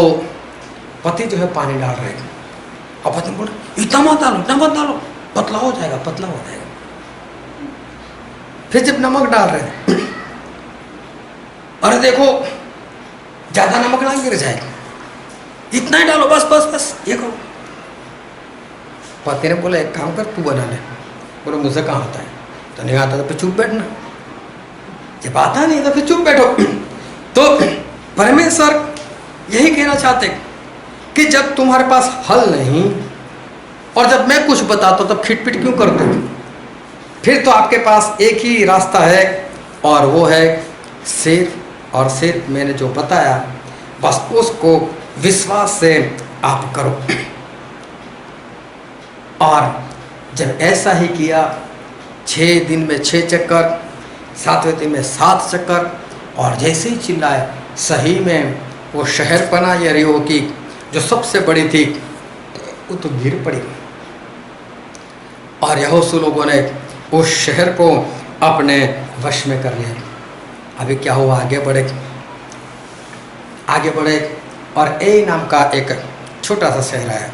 पति जो है पानी डाल रहे और पत्नी बोल इतना मत डालो, इतना मत डालो, पतला हो जाएगा, पतला हो जाएगा। फिर जब नमक डाल रहे अरे देखो ज़्यादा नमक ना गिर जाएगा, इतना ही डालो, बस बस बस ये करो। पति ने बोला एक काम कर तू बना ले। बोले मुझे कहाँ आता है? तो नहीं आता तो फिर चुप बैठना, जब आता नहीं तो फिर चुप बैठो। तो परमेश्वर यही कहना चाहते कि जब तुम्हारे पास हल नहीं और जब मैं कुछ बताता हूँ तब खिटपिट क्यों करते हो? फिर तो आपके पास एक ही रास्ता है और वो है सिर्फ और सिर्फ मैंने जो बताया बस उसको विश्वास से आप करो। और जब ऐसा ही किया, 6 दिन में 6 चक्कर, 7वें दिन में 7 चक्कर, और जैसे ही चिल्लाए सही में वो शहरपना यरीहो की जो सबसे बड़ी थी वो तो गिर पड़ी। और यहोशू लोगों ने उस शहर को अपने वश में कर लिया। अभी क्या हुआ, आगे बढ़े और ए नाम का एक छोटा सा शहर आया।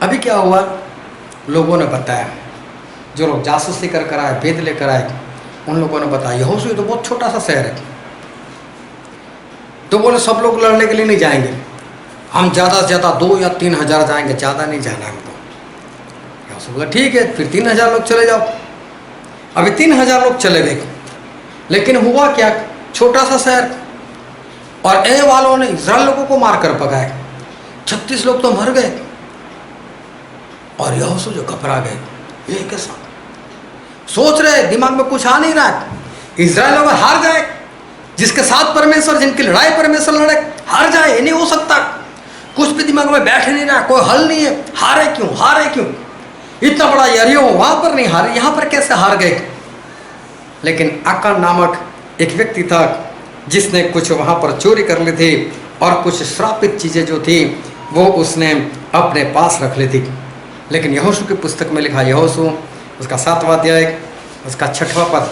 अभी क्या हुआ, लोगों ने बताया, जो लोग जासूस लेकर आए, वेद लेकर आए, उन लोगों ने बताया यहोशू तो बहुत छोटा सा शहर है। तो बोले सब लोग लड़ने के लिए नहीं जाएंगे, हम ज़्यादा से ज़्यादा 2 या 3 हज़ार जाएंगे, ज़्यादा नहीं जाना हमको। यहोशू बोला ठीक है, फिर 3 हज़ार लोग चले जाओ। अभी 3000 लोग चले गए, लेकिन हुआ क्या, छोटा सा शहर, और ए वालों ने इजराइल लोगों को मारकर भगाए, 36 लोग तो मर गए। और यहोशू जो घबरा गए, ये कैसा, सोच रहे दिमाग में कुछ आ नहीं रहा, इजराइल अगर हार जाए, जिसके साथ परमेश्वर, जिनकी लड़ाई परमेश्वर लड़े, हार जाए, ये नहीं हो सकता। कुछ भी दिमाग में बैठ नहीं रहा, कोई हल नहीं है, हारे क्यों, हारे क्यों, इतना बड़ा यरीहो वहां पर नहीं हारे, यहां पर कैसे हार गए। लेकिन आकान नामक एक व्यक्ति था जिसने कुछ वहां पर चोरी कर ली थी, और कुछ श्रापित चीजें जो थी वो उसने अपने पास रख ली थी। लेकिन यहोशू की पुस्तक में लिखा, यहोशू उसका 7वां अध्याय उसका 6वां पद,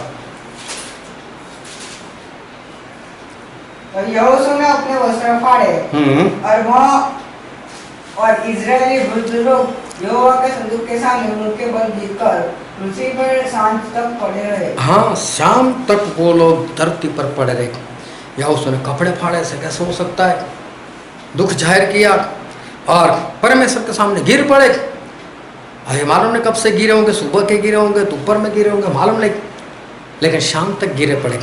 और यहोशू ने अपने वस्त्र फाड़े और वह और इजरायली वृद्ध लोग यहोवा के संदूक के सामने उनके बल गिरकर पृथ्वी पर सांझ तक पड़े रहे। हाँ, शाम तक वो लोग धरती पर पड़े रहे। यहोशू ने कपड़े फाड़े, से कैसे हो सकता है, दुख जाहिर किया और परमेश्वर के सामने गिर पड़े। अरे मालूम नहीं कब से गिरे होंगे, सुबह के गिरे होंगे, दोपहर में गिरे होंगे, मालूम नहीं, लेकिन शाम तक गिरे पड़े।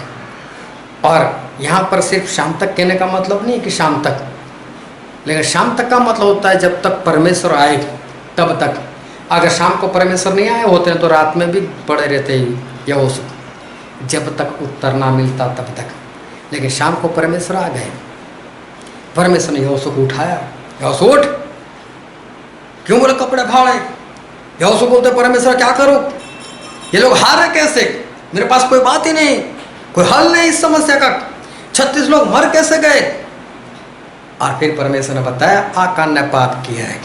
और यहाँ पर सिर्फ शाम तक कहने का मतलब नहीं कि शाम तक, लेकिन शाम तक का मतलब होता है जब तक परमेश्वर आए तब तक। अगर शाम को परमेश्वर नहीं आए होते हैं तो रात में भी पड़े रहते ही यहोशू, जब तक उत्तर ना मिलता तब तक। लेकिन शाम को परमेश्वर आ गए, परमेश्वर ने यहोशू को उठाया, यहोशू उठ, क्यों बोले कपड़े फाड़े। यहोशू बोलते परमेश्वर क्या करूं, ये लोग हारे कैसे, मेरे पास कोई बात ही नहीं, कोई हल नहीं इस समस्या का, 36 लोग मर कैसे गए। और फिर परमेश्वर ने बताया आकान ने पाप किया है।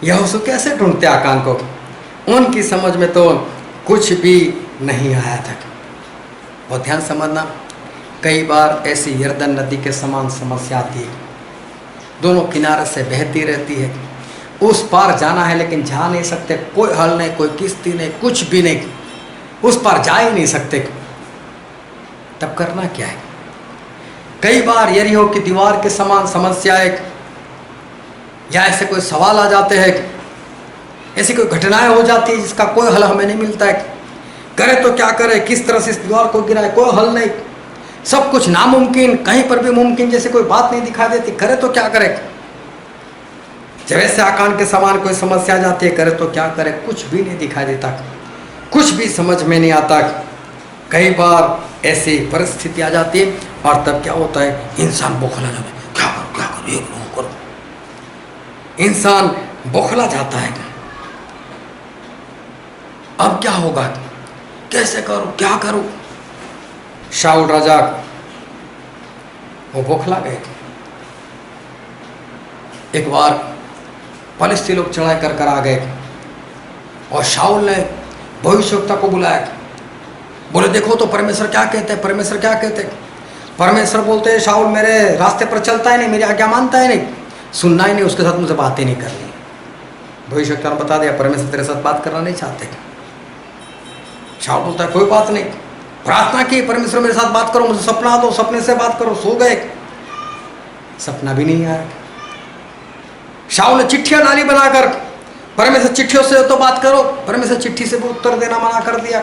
यहोशू कैसे ढूंढते आकान को, उनकी समझ में तो कुछ भी नहीं आया था। और ध्यान समझना, कई बार ऐसी यरदन नदी के समान समस्या आती है, दोनों किनारे से बहती रहती है, उस पार जाना है लेकिन जा नहीं सकते, कोई हल नहीं, कोई किश्ती नहीं, कुछ भी नहीं, उस पार जा ही नहीं सकते। तब करना क्या है। कई बार यरीहो की दीवार के समान समस्याएं या ऐसे कोई सवाल आ जाते हैं, ऐसी कोई घटनाएं हो जाती है जिसका कोई हल हमें नहीं मिलता है। करे तो क्या करे, किस तरह से इस दीवार को गिराए, कोई हल नहीं, सब कुछ नामुमकिन, कहीं पर भी मुमकिन जैसे कोई बात नहीं दिखाई देती, करे तो क्या करे। जब ऐसे आकान के समान कोई समस्या आ जाती है, करे तो क्या करे, कुछ भी नहीं दिखाई देता, कुछ भी समझ में नहीं आता। कई बार ऐसी परिस्थिति आ जाती है और तब क्या होता है, इंसान बौखला जाता है, क्या करो क्या करो, ये करो, इंसान बौखला जाता है। अब क्या होगा, कैसे करूं, क्या करूं। शाऊल राजा वो बौखला गए। एक बार फलिस्ती लोग चढ़ाई कर कर आ गए और शाऊल ने भविष्यवक्ता को बुलाया, बोले देखो तो परमेश्वर क्या कहते हैं, परमेश्वर क्या कहते हैं। परमेश्वर बोलते हैं शाऊल मेरे रास्ते पर चलता ही नहीं, मेरी आज्ञा मानता ही नहीं, सुनना ही नहीं, उसके साथ मुझे बातें नहीं करनी। भविष्यवक्ता ने बता दिया परमेश्वर तेरे साथ बात करना नहीं चाहते। शाऊल बोलता है कोई बात नहीं, प्रार्थना की परमेश्वर मेरे साथ बात करो, मुझे सपना दो, सपने से बात करो। सो गए, सपना भी नहीं आया। शाऊल ने चिट्ठियां डाली बनाकर, परमेश्वर चिट्ठियों से तो बात करो, परमेश्वर चिट्ठी से भी उत्तर देना मना कर दिया।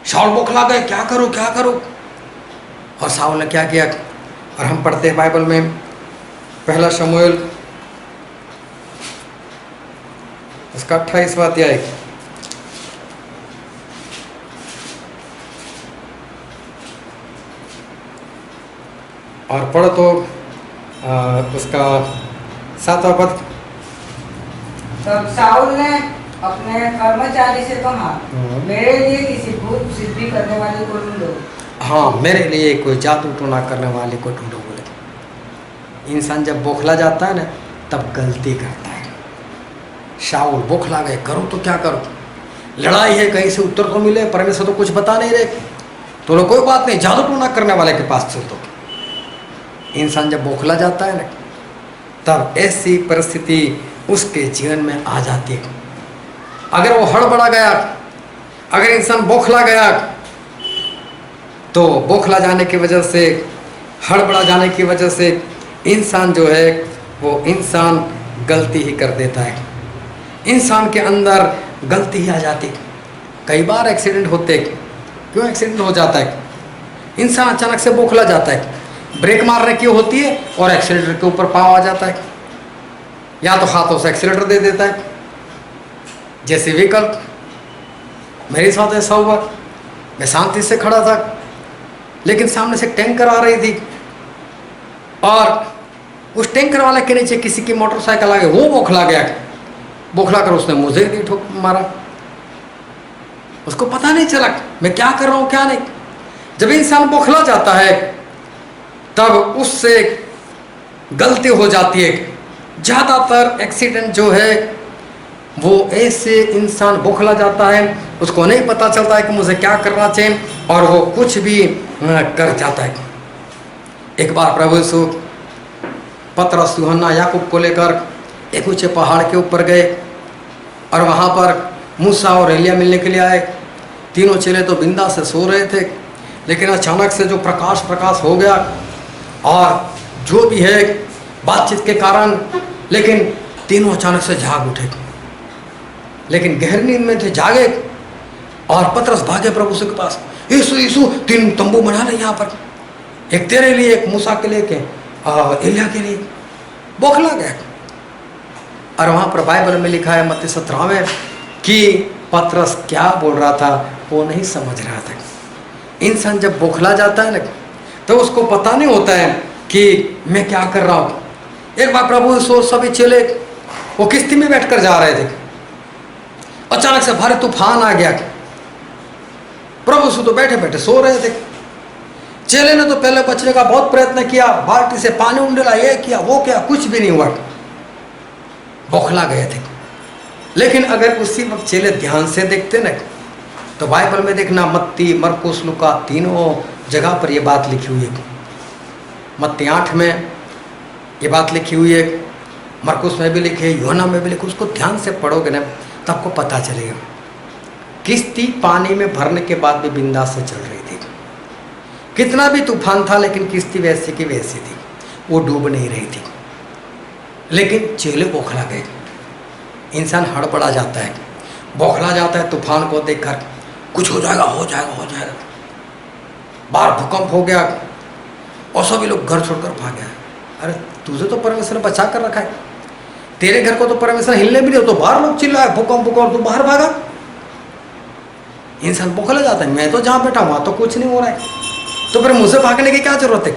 शाऊल बौखला गए, क्या करूं क्या करूं। और शाऊल ने क्या किया, और हम पढ़ते हैं बाइबल में पहला शमूएल उसका 28वां अध्याय और पढ़ो तो उसका 7वां पद। तब शाऊल ने अपने कर्मचारी से कहा, मेरे लिए किसी भूत सिद्धि करने वाले को ढूंढो। हाँ, मेरे लिए कोई जादू टोना करने वाले को ढूंढो। बोले इंसान जब बौखला जाता है ना तब गलती करता है। शाऊल बौखला गए, करो तो क्या करो, लड़ाई है, कहीं से उत्तर तो मिले, परमेश्वर तो कुछ बता नहीं रहे, तो लो कोई बात नहीं, जादू टोना करने वाले के पास चल दो। इंसान जब बौखला जाता है ना तब ऐसी परिस्थिति उसके जीवन में आ जाती है। अगर वो हड़बड़ा गया, अगर इंसान बौखला गया, तो बौखला जाने की वजह से, हड़बड़ा जाने की वजह से इंसान जो है वो इंसान गलती ही कर देता है, इंसान के अंदर गलती ही आ जाती। कई बार एक्सीडेंट होते हैं। क्यों एक्सीडेंट हो जाता है? इंसान अचानक से बौखला जाता है, ब्रेक मारने की होती है और एक्सीलेटर के ऊपर पाँव आ जाता है, या तो हाथों से एक्सीलेटर दे देता है। जैसे विकल्प मेरे साथ ऐसा हुआ, मैं शांति से खड़ा था, लेकिन सामने से टैंकर आ रही थी और उस टैंकर वाले के नीचे किसी की मोटरसाइकिल आ गई, वो बौखला गया। बौखला कर उसने मुझे भी ठोक मारा। उसको पता नहीं चला मैं क्या कर रहा हूँ क्या नहीं। जब इंसान बौखला जाता है तब उससे गलती हो जाती है। ज़्यादातर एक्सीडेंट जो है वो ऐसे इंसान बौखला जाता है, उसको नहीं पता चलता है कि मुझे क्या करना चाहिए और वो कुछ भी कर जाता है। एक बार प्रभु यीशु पतरस, यूहन्ना, याकूब को लेकर एक ऊंचे पहाड़ के ऊपर गए और वहाँ पर मूसा और एलिया मिलने के लिए आए। तीनों चेले तो बिंदा से सो रहे थे, लेकिन अचानक से जो प्रकाश हो गया और जो भी है बातचीत के कारण, लेकिन तीनों अचानक से जाग उठे, लेकिन गहरी नींद में थे, जागे। और पतरस भागे प्रभु के पास, यीशु यीशु 3 तंबू बना ले यहाँ पर, एक तेरे लिए, एक मूसा के लिए, एलिया के लिए। बौखला गया। और वहाँ पर बाइबल में लिखा है मत्ती 17 में कि पतरस क्या बोल रहा था वो नहीं समझ रहा था। इंसान जब बौखला जाता है ना तो उसको पता नहीं होता है कि मैं क्या कर रहा हूँ। एक बार प्रभु यीशु सभी चेले वो किश्ती में बैठकर जा रहे थे, अचानक से भारी तूफान आ गया। प्रभु यीशु तो बैठे बैठे सो रहे थे। चेले ने तो पहले बचने का बहुत प्रयत्न किया, बाल्टी से पानी उंडेला, ये किया वो किया, कुछ भी नहीं हुआ, बौखला गए थे। लेकिन अगर उसी वक्त चेले ध्यान से देखते ना तो बाइबल में देखना, मत्ती, मरकुस, लूका, तीनों जगह पर ये बात लिखी हुई है। मत्ती 8 में ये बात लिखी हुई है, मरकुस में भी लिखी है, यूहन्ना में भी लिखी। उसको ध्यान से पढ़ोगे ना तो आपको पता चलेगा। किश्ती पानी में भरने के बाद भी बिंदास से चल रही थी, कितना भी तूफान था, लेकिन किश्ती वैसी की वैसी थी, वो डूब नहीं रही थी। लेकिन चेले बौखला गए। इंसान हड़बड़ा जाता है, बौखला जाता है तूफान को देखकर, कुछ हो जाएगा हो जाएगा हो जाएगा। बाहर भूकंप हो गया और सभी लोग घर छोड़कर भाग गए। अरे तुझे तो परमेश्वर ने बचा कर रखा है, तेरे घर को तो परमेश्वर हिलने भी नहीं, तो बाहर लोग चिल्लाए भूकंप भूकंप, तू बाहर भागा। इंसान बौखला जाता है, मैं तो जहाँ बैठा वहाँ तो कुछ नहीं हो रहा है, तो फिर मुझे भागने की क्या जरूरत है।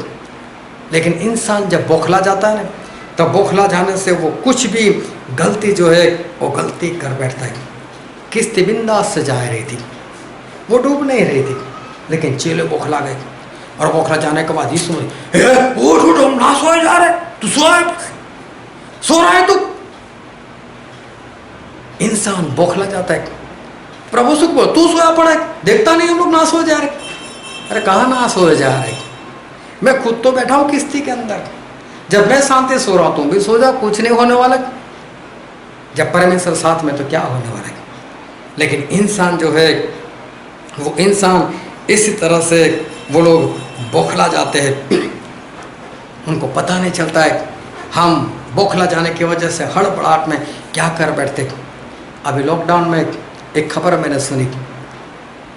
लेकिन इंसान जब बौखला जाता है ना तब बौखला जाने से वो कुछ भी गलती जो है वो गलती कर बैठता है। किश्ती बिंदास से जा रही थी, वो डूब नहीं रही थी, लेकिन चेले बौखला गए। और बौखला जाने के बाद यीशु ने, उठ उठ, हम ना सोए जा रहे, तू सो रहा है तू। इंसान बौखला जाता है। प्रभु सुख बोल, तू सोया पड़ा है, देखता नहीं हम लोग ना सो जा रहे। अरे कहाँ ना सोए जा रहे, मैं खुद तो बैठा हूँ किश्ती के अंदर, जब मैं शांति सो रहा हूँ तुम भी सो जाओ, कुछ नहीं होने वाला। जब परमेश्वर साथ में तो क्या होने वाला है। लेकिन इंसान जो है वो इंसान इसी तरह से वो लोग बौखला जाते हैं, उनको पता नहीं चलता है। हम बौखला जाने की वजह से हड़बड़ाहट में क्या कर बैठते। अभी लॉकडाउन में एक खबर मैंने सुनी,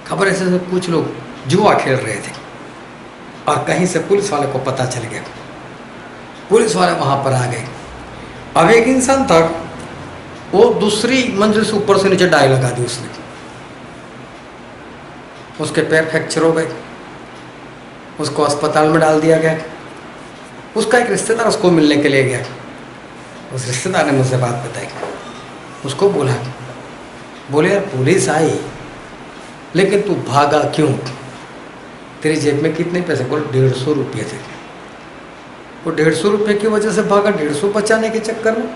खबर ऐसे कुछ लोग जुआ खेल रहे थे और कहीं से पुलिस वाले को पता चल गया, पुलिस वाले वहाँ पर आ गए। अब एक इंसान था, वो दूसरी मंजिल से ऊपर से नीचे डाई लगा दी उसने, उसके पैर फ्रैक्चर हो गए, उसको अस्पताल में डाल दिया गया। उसका एक रिश्तेदार उसको मिलने के लिए गया, उस रिश्तेदार ने मुझसे बात बताई। उसको बोले यार पुलिस आई लेकिन तू भागा क्यों, तेरी जेब में कितने पैसे? बोले 150 रुपये थे। वो 150 रुपये की वजह से भागा, 150 बचाने के चक्कर में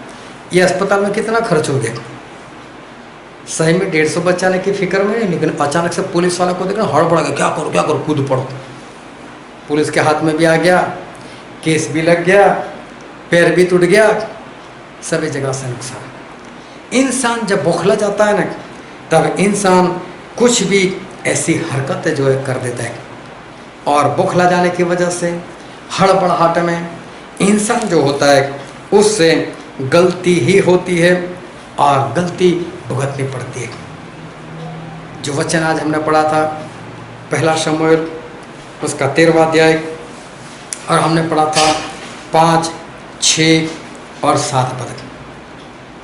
ये अस्पताल में कितना खर्च हो गया। सही में 150 बचाने की फिक्र में नहीं, लेकिन अचानक से पुलिस वाला को देखना हड़बड़ा गया, क्या करो कूद पड़ो। पुलिस के हाथ में भी आ गया, केस भी लग गया, पैर भी टूट गया, सभी जगह से नुकसान। इंसान जब बौखला जाता है ना तब इंसान कुछ भी ऐसी हरकतें जो है कर देता है, और बौखला जाने की वजह से हड़बड़ाहट में इंसान जो होता है उससे गलती ही होती है और गलती भुगतनी पड़ती है। जो वचन आज हमने पढ़ा था पहला शमूएल उसका 13वां अध्याय, और हमने पढ़ा था 5, 6 और 7 पद।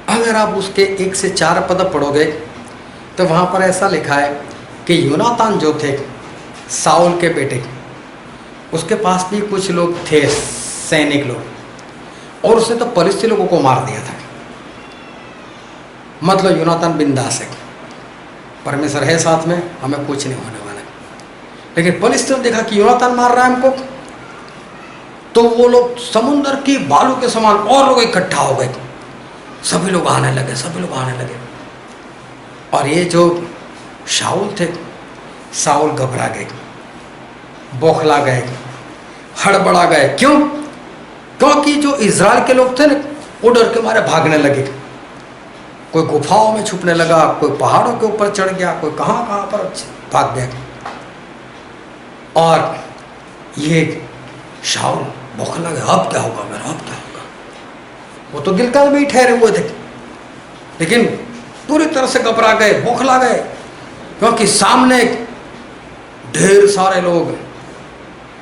अगर आप उसके 1 से 4 पद पढ़ोगे तो वहाँ पर ऐसा लिखा है कि योनातान जो थे साउल के बेटे, उसके पास भी कुछ लोग थे सैनिक लोग, और उसने तो फलिस्ती लोगों को मार दिया था। मतलब योनातान बिंदास है, परमेश्वर है साथ में, हमें कुछ नहीं होने वाला। लेकिन फलिस्ती ने देखा कि योनातान मार रहा है हमको, तो वो लोग समुद्र की बालू के समान और लोग इकट्ठा हो गए, सभी लोग आने लगे, सभी लोग आने लगे। और ये जो शाऊल थे, साउल घबरा गए, बौखला गए, हड़बड़ा गए। क्यों? क्योंकि जो इज़राइल के लोग थे ना, वो डर के मारे भागने लगे। कोई गुफाओं में छुपने लगा, कोई पहाड़ों के ऊपर चढ़ गया, कोई कहाँ कहाँ पर भाग गया। और ये शाऊल बौखला गया, अब क्या होगा मेरा, अब क्या होगा। वो तो गिलकाल में ही ठहरे हुए थे, लेकिन पूरी तरह से घबरा गए, बौखला गए, क्योंकि सामने ढेर सारे लोग,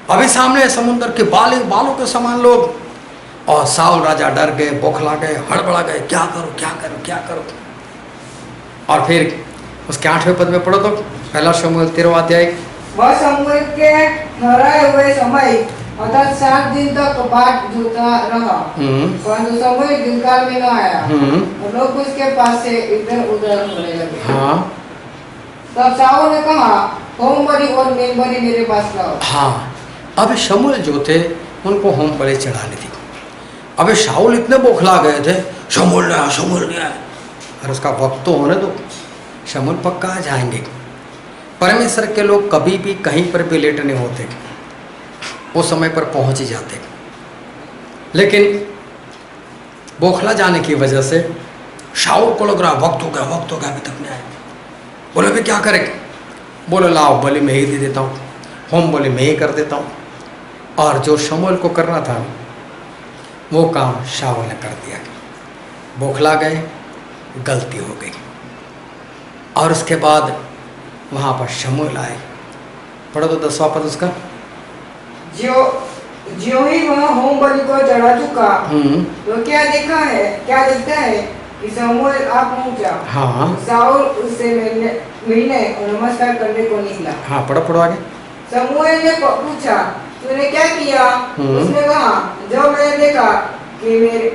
अभी सामने समुद्र के बालों के समान लोग। और साउल राजा डर गए, बौखला गए, हड़बड़ा गए, क्या करो क्या करो क्या करो। और फिर उसके 8वें पद में पढ़ो तो पहला शमूएल 13वां अध्याय। वह शमूएल के ठहराए हुए समय अर्थात 7 दिन तक बाट जोता रहा, परंतु शमूएल गिलगाल में न आया, और लोग उसके पास से इधर उधर होने लगे। हाँ, तब साउल ने कहा, होम बलि और मेल बलि मेरे पास लाओ। हाँ, अब शमूएल जो थे उनको होम बलि चढ़ानी थी। अबे शाऊल इतने बौखला गए थे, शमूएल ने आया, शमूएल ने आया। और उसका वक्त तो होने दो, शमूएल पक्का आ जाएंगे। परमेश्वर के लोग कभी भी कहीं पर भी लेट नहीं होते, वो समय पर पहुंच ही जाते। लेकिन बौखला जाने की वजह से शाऊल को लग रहा वक्त हो गया, वक्त हो गया, अभी तक नहीं आए। बोले भी क्या करें? बोले लाओ बलि मैं ही दे देता हूँ, होम बलि मैं ही कर देता हूँ। और जो शमूएल को करना था वो काम शाऊल ने कर दिया। बौखला गए, गलती हो गई। और उसके बाद वहाँ पर शमूएल आए। पढ़ो तो 10वां पद उसका। ज्यों ही वह होम बलि को चढ़ा चुका, तो क्या देखता है कि शमूएल आ पहुंचा। हाँ, साउल उससे मिलने और नमस्कार करने को निकला। हाँ, पढ़ो आगे। शमूएल ने पूछा, तूने क्या किया? उसने कहा, जब मैंने देखा कि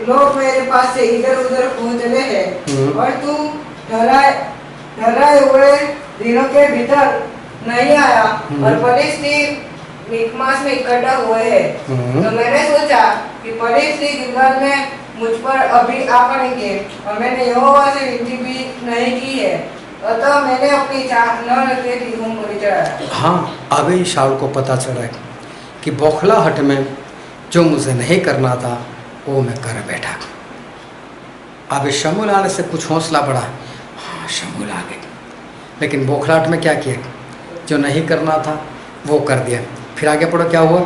लोग मेरे पास से इधर उधर पहुंच रहे हैं और तू ठहराए हुए दिनों के भीतर नहीं आया और फलिस्ती मिकमास में इकट्ठा हुए हैं, तो मैंने सोचा कि फलिस्ती गिलगाल में मुझ पर अभी आ पड़ेंगे, और मैंने यहोवा से विनती भी नहीं की है, अतः मैंने अपनी इच्छा न रखते कि होम बलि चढ़ाया। हाँ, अभी शाऊल को पता चला कि बौखलाहट में जो मुझे नहीं करना था वो मैं कर बैठा। अब शमूएल आने से कुछ हौसला बढ़ा। हाँ, शमूएल आ गए, लेकिन बौखलाहट में क्या किया? जो नहीं करना था वो कर दिया। फिर आगे पढ़ो क्या हुआ।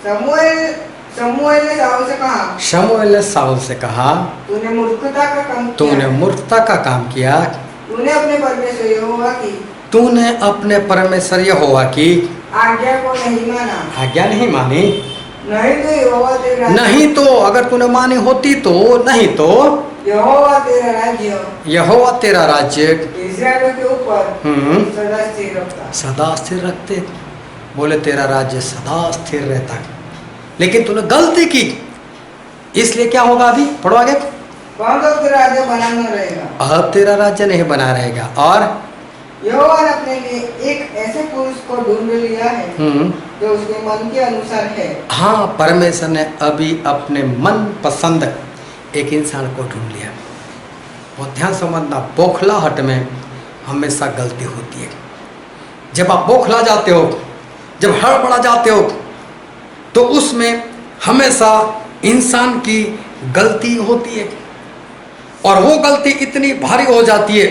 शमूएल ने साउल से कहा, शमूएल ने साउल से कहा, तूने मूर्खता का काम किया। तूने मूर्खता का काम किया। तूने अपने परमेश्वर यहोवा की तूने अपने परमेश्वर यहोवा की आज्ञा को नहीं माना। आज्ञा नहीं मानी। नहीं तो यहोवा तेरा नहीं तो अगर तूने मानी होती तो, नहीं तो यहोवा तेरा राज्य यहोवा तेरा राज्य इस्राएल के ऊपर सदा स्थिर रखता। सदा स्थिर रखते। बोले तेरा राज्य सदा स्थिर रहता, लेकिन तूने गलती की, इसलिए क्या होगा? अभी पढ़ो आगे। कौन तो तेरा राज्य बना न रहेगा। अब तेरा राज्य नहीं बना रहेगा। और यहोवा ने अपने लिए एक ऐसे पुरुष को ढूंढ लिया है जो उसके मन के अनुसार है। हाँ, परमेश्वर ने अभी अपने मन पसंद एक इंसान को ढूंढ लिया। बहुत ध्यान समझना, बौखलाहट में हमेशा गलती होती है। जब आप बौखला जाते हो, जब हड़बड़ा जाते हो, तो उसमें हमेशा इंसान की गलती होती है, और वो गलती इतनी भारी हो जाती है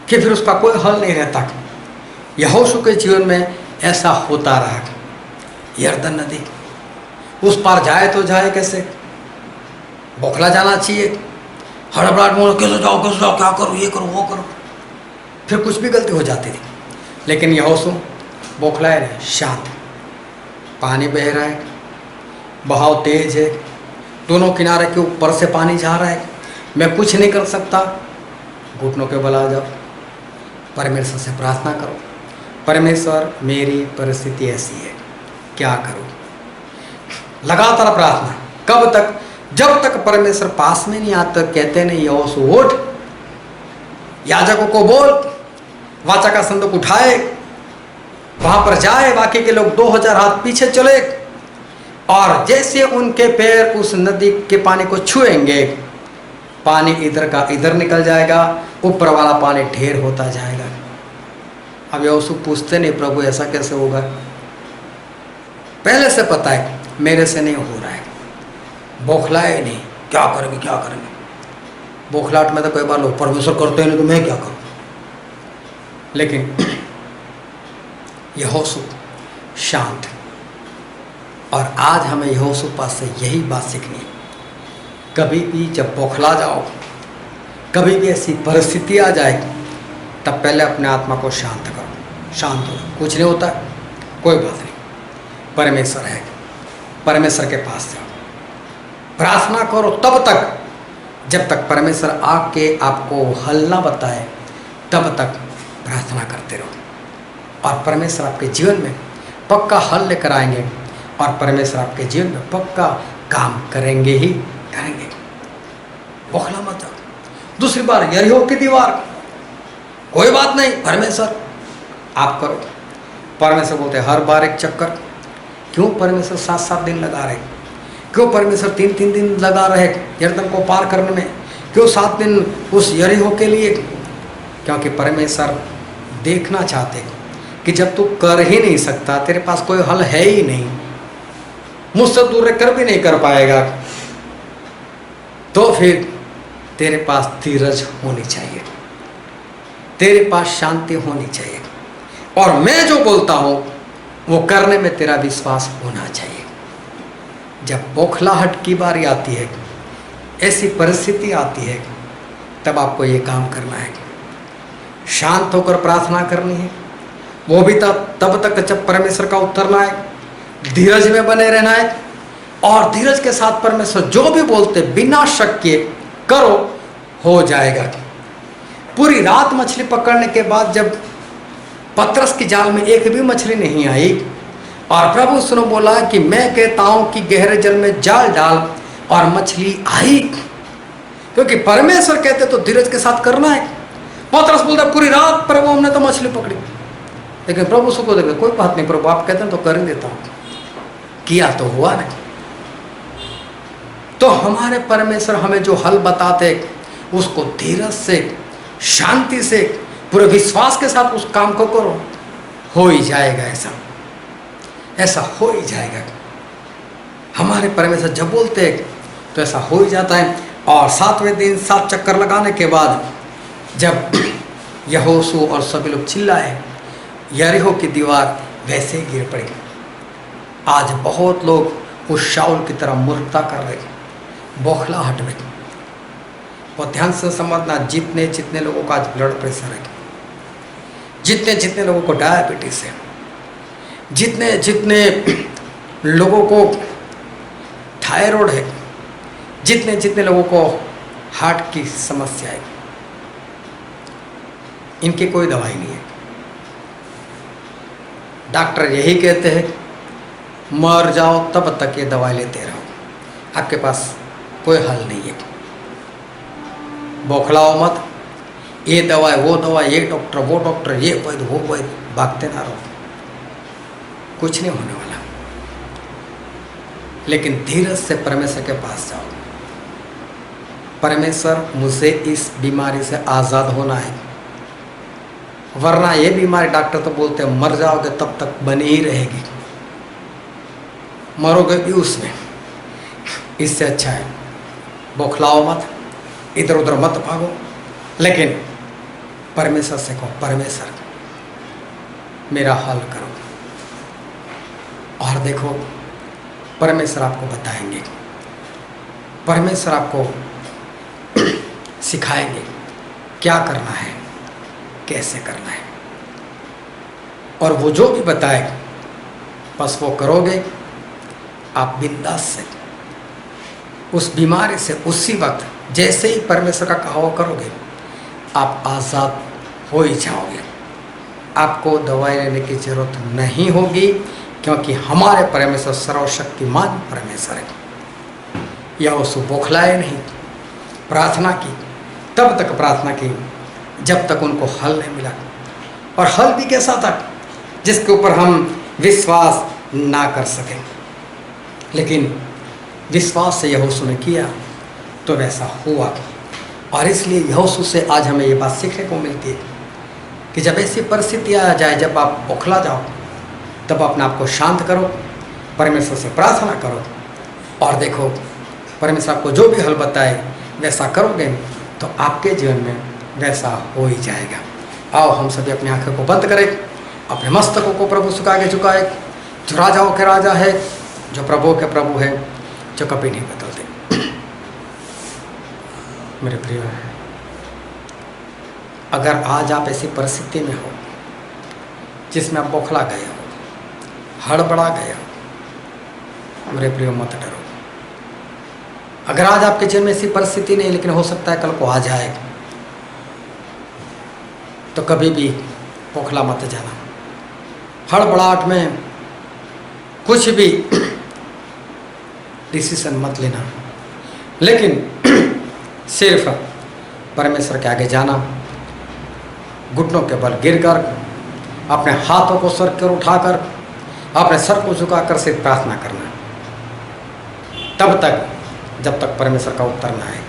कि फिर उसका कोई हल नहीं रहता। यहोशू के जीवन में ऐसा होता रहा। यरदन नदी उस पार जाए तो जाए कैसे? बौखला जाना चाहिए, हड़बड़ाहट में कैसे जाओ, क्या करो, ये करो, वो करो। फिर कुछ भी गलती हो जाती थी। लेकिन यहोशू बौखलाया नहीं, शांत। पानी बह रहा है, बहाव तेज है, दोनों किनारे के ऊपर से पानी जा रहा है, मैं कुछ नहीं कर सकता। घुटनों के बल आ जाओ, परमेश्वर से प्रार्थना करो, परमेश्वर मेरी परिस्थिति ऐसी है, क्या करूं। लगातार प्रार्थना। कब तक? जब तक परमेश्वर पास में नहीं आता। कहते नहीं यहोशू उठ, याजकों को बोल, वाचा का संदूक उठाए, वहां पर जाए, बाकी के लोग 2000 हाथ पीछे चले, और जैसे उनके पैर उस नदी के पानी को छुएंगे, पानी इधर का इधर निकल जाएगा, ऊपर वाला पानी ढेर होता जाएगा। अब यहोशू पूछते नहीं प्रभु ऐसा कैसे होगा, पहले से पता है मेरे से नहीं हो रहा है। बौखलाए नहीं, क्या करेंगे क्या करेंगे। बौखलाहट में तो कई बार लोग परमेश्वर करते हैं नहीं तो मैं क्या करूं। लेकिन यहोशू शांत। और आज हमें यहोशू पास से यही बात सीखनी है। कभी भी जब बौखला जाओ, कभी भी ऐसी परिस्थिति आ जाए, तब पहले अपने आत्मा को शांत करो। शांत हो, कुछ नहीं होता, कोई बात नहीं, परमेश्वर है, परमेश्वर के पास जाओ, प्रार्थना करो तब तक जब तक परमेश्वर आके आपको हल ना बताए, तब तक प्रार्थना करते रहो। और परमेश्वर आपके जीवन में पक्का हल लेकर आएंगे, और परमेश्वर आपके जीवन में पक्का काम करेंगे ही करेंगे। बौखला मत जाओ। दूसरी बार यरीहो की दीवार, कोई बात नहीं, परमेश्वर आप करो। परमेश्वर बोलते हर बार एक चक्कर। क्यों परमेश्वर 7-7 दिन लगा रहे? क्यों परमेश्वर 3-3 दिन लगा रहे यरदन को पार करने में? क्यों 7 दिन उस यरीहो के लिए? क्योंकि परमेश्वर देखना चाहते कि जब तू कर ही नहीं सकता, तेरे पास कोई हल है ही नहीं, मुझसे दूर कर भी नहीं कर पाएगा, तो फिर तेरे पास धीरज होनी चाहिए, तेरे पास शांति होनी चाहिए, और मैं जो बोलता हूं वो करने में तेरा विश्वास होना चाहिए। जब बौखलाहट की बारी आती है, ऐसी परिस्थिति आती है, तब आपको ये काम करना है, शांत होकर प्रार्थना करनी है। वो भी तब तक जब परमेश्वर का उत्तर ना आए, धीरज में बने रहना है, और धीरज के साथ परमेश्वर जो भी बोलते बिना शक के करो, हो जाएगा। पूरी रात मछली पकड़ने के बाद जब पतरस की जाल में एक भी मछली नहीं आई, और प्रभु सुनो बोला कि मैं कहता हूं कि गहरे जल में जाल डाल, और मछली आई, क्योंकि परमेश्वर कहते तो धीरज के साथ करना है। पतरस बोलता पूरी रात प्रभु हमने तो मछली पकड़ी, लेकिन प्रभु उसको देखते कोई बात नहीं प्रभु, आप कहते हैं तो कर ही देता हूं, किया तो हुआ नहीं। तो हमारे परमेश्वर हमें जो हल बताते उसको धीरज से, शांति से, पूरे विश्वास के साथ उस काम को करो, हो ही जाएगा। ऐसा हो ही जाएगा। हमारे परमेश्वर जब बोलते हैं तो ऐसा हो ही जाता है। और 7वें दिन 7 चक्कर लगाने के बाद जब यहोशू और सभी लोग चिल्लाए, यरीहो की दीवार वैसे ही गिर पड़ी। आज बहुत लोग उस शाऊल की तरह मूर्खता कर रहे, बौखलाहट में। और ध्यान से समझना, जितने जितने लोगों का आज ब्लड प्रेशर है, जितने जितने लोगों को डायबिटीज है, जितने जितने लोगों को थायराइड है, जितने जितने लोगों को हार्ट की समस्या है, इनकी कोई दवाई नहीं है। डॉक्टर यही कहते हैं मर जाओ तब तक ये दवाई लेते रहो, आपके पास कोई हल नहीं है। बौखलाओ मत, ये दवाई वो दवाई, ये डॉक्टर वो डॉक्टर, ये वैद्य वो वैद्य, भागते ना रहो, कुछ नहीं होने वाला। लेकिन धीरज से परमेश्वर के पास जाओ, परमेश्वर मुझे इस बीमारी से आज़ाद होना है, वरना ये बीमारी डॉक्टर तो बोलते हैं मर जाओगे तब तक बनी ही रहेगी, मरोगे भी उसमें। इससे अच्छा है बौखलाओ मत, इधर उधर मत भागो, लेकिन परमेश्वर से कहो परमेश्वर मेरा हल करो, और देखो परमेश्वर आपको बताएंगे, परमेश्वर आपको सिखाएंगे क्या करना है। कैसे करना है, और वो जो भी बताए बस वो करोगे, आप बिंदास से उस बीमारी से उसी वक्त जैसे ही परमेश्वर का कहा हुआ करोगे, आप आज़ाद हो ही जाओगे। आपको दवाई लेने की जरूरत नहीं होगी, क्योंकि हमारे परमेश्वर सर्वशक्तिमान परमेश्वर है। यह उसको बौखलाए नहीं, प्रार्थना की, तब तक प्रार्थना की जब तक उनको हल नहीं मिला, और हल भी कैसा था जिसके ऊपर हम विश्वास ना कर सकें, लेकिन विश्वास से यहोशू ने किया तो वैसा हुआ। और इसलिए यहोशू से आज हमें ये बात सीखने को मिलती है कि जब ऐसी परिस्थितियाँ आ जाए, जब आप बौखला जाओ, तब अपने आप को शांत करो, परमेश्वर से प्रार्थना करो, और देखो परमेश्वर आपको जो भी हल बताए वैसा करोगे तो आपके जीवन में वैसा हो ही जाएगा। आओ हम सभी अपनी आंखों को बंद करें, अपने मस्तकों को प्रभु से आगे झुकाए, जो राजाओं के राजा है, जो प्रभु के प्रभु है, जो कभी नहीं बदलते। मेरे प्रिय, अगर आज आप ऐसी परिस्थिति में हो जिसमें आप बौखला गए हो, हड़बड़ा गए हो, मेरे प्रिय मत डरो। अगर आज आपके जीवन में ऐसी परिस्थिति नहीं, लेकिन हो सकता है कल को आ जाए, तो कभी भी बौखला मत जाना, हड़बड़ाहट में कुछ भी डिसीजन मत लेना, लेकिन सिर्फ परमेश्वर के आगे जाना, घुटनों के बल गिरकर, अपने हाथों को सर कर उठाकर, अपने सर को झुकाकर सिर्फ प्रार्थना करना, तब तक जब तक परमेश्वर का उत्तर ना आए।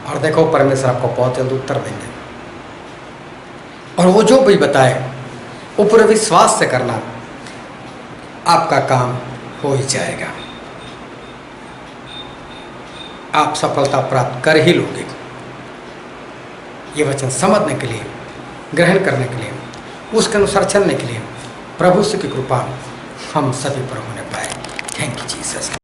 और देखो परमेश्वर आपको बहुत जल्द उत्तर देंगे, और वो जो भी बताए वो पूरे विश्वास से करना, आपका काम हो ही जाएगा, आप सफलता प्राप्त कर ही लोगे। ये वचन समझने के लिए, ग्रहण करने के लिए, उसके अनुसार चलने के लिए प्रभु से की कृपा हम सभी पर होने पाए। Thank you Jesus.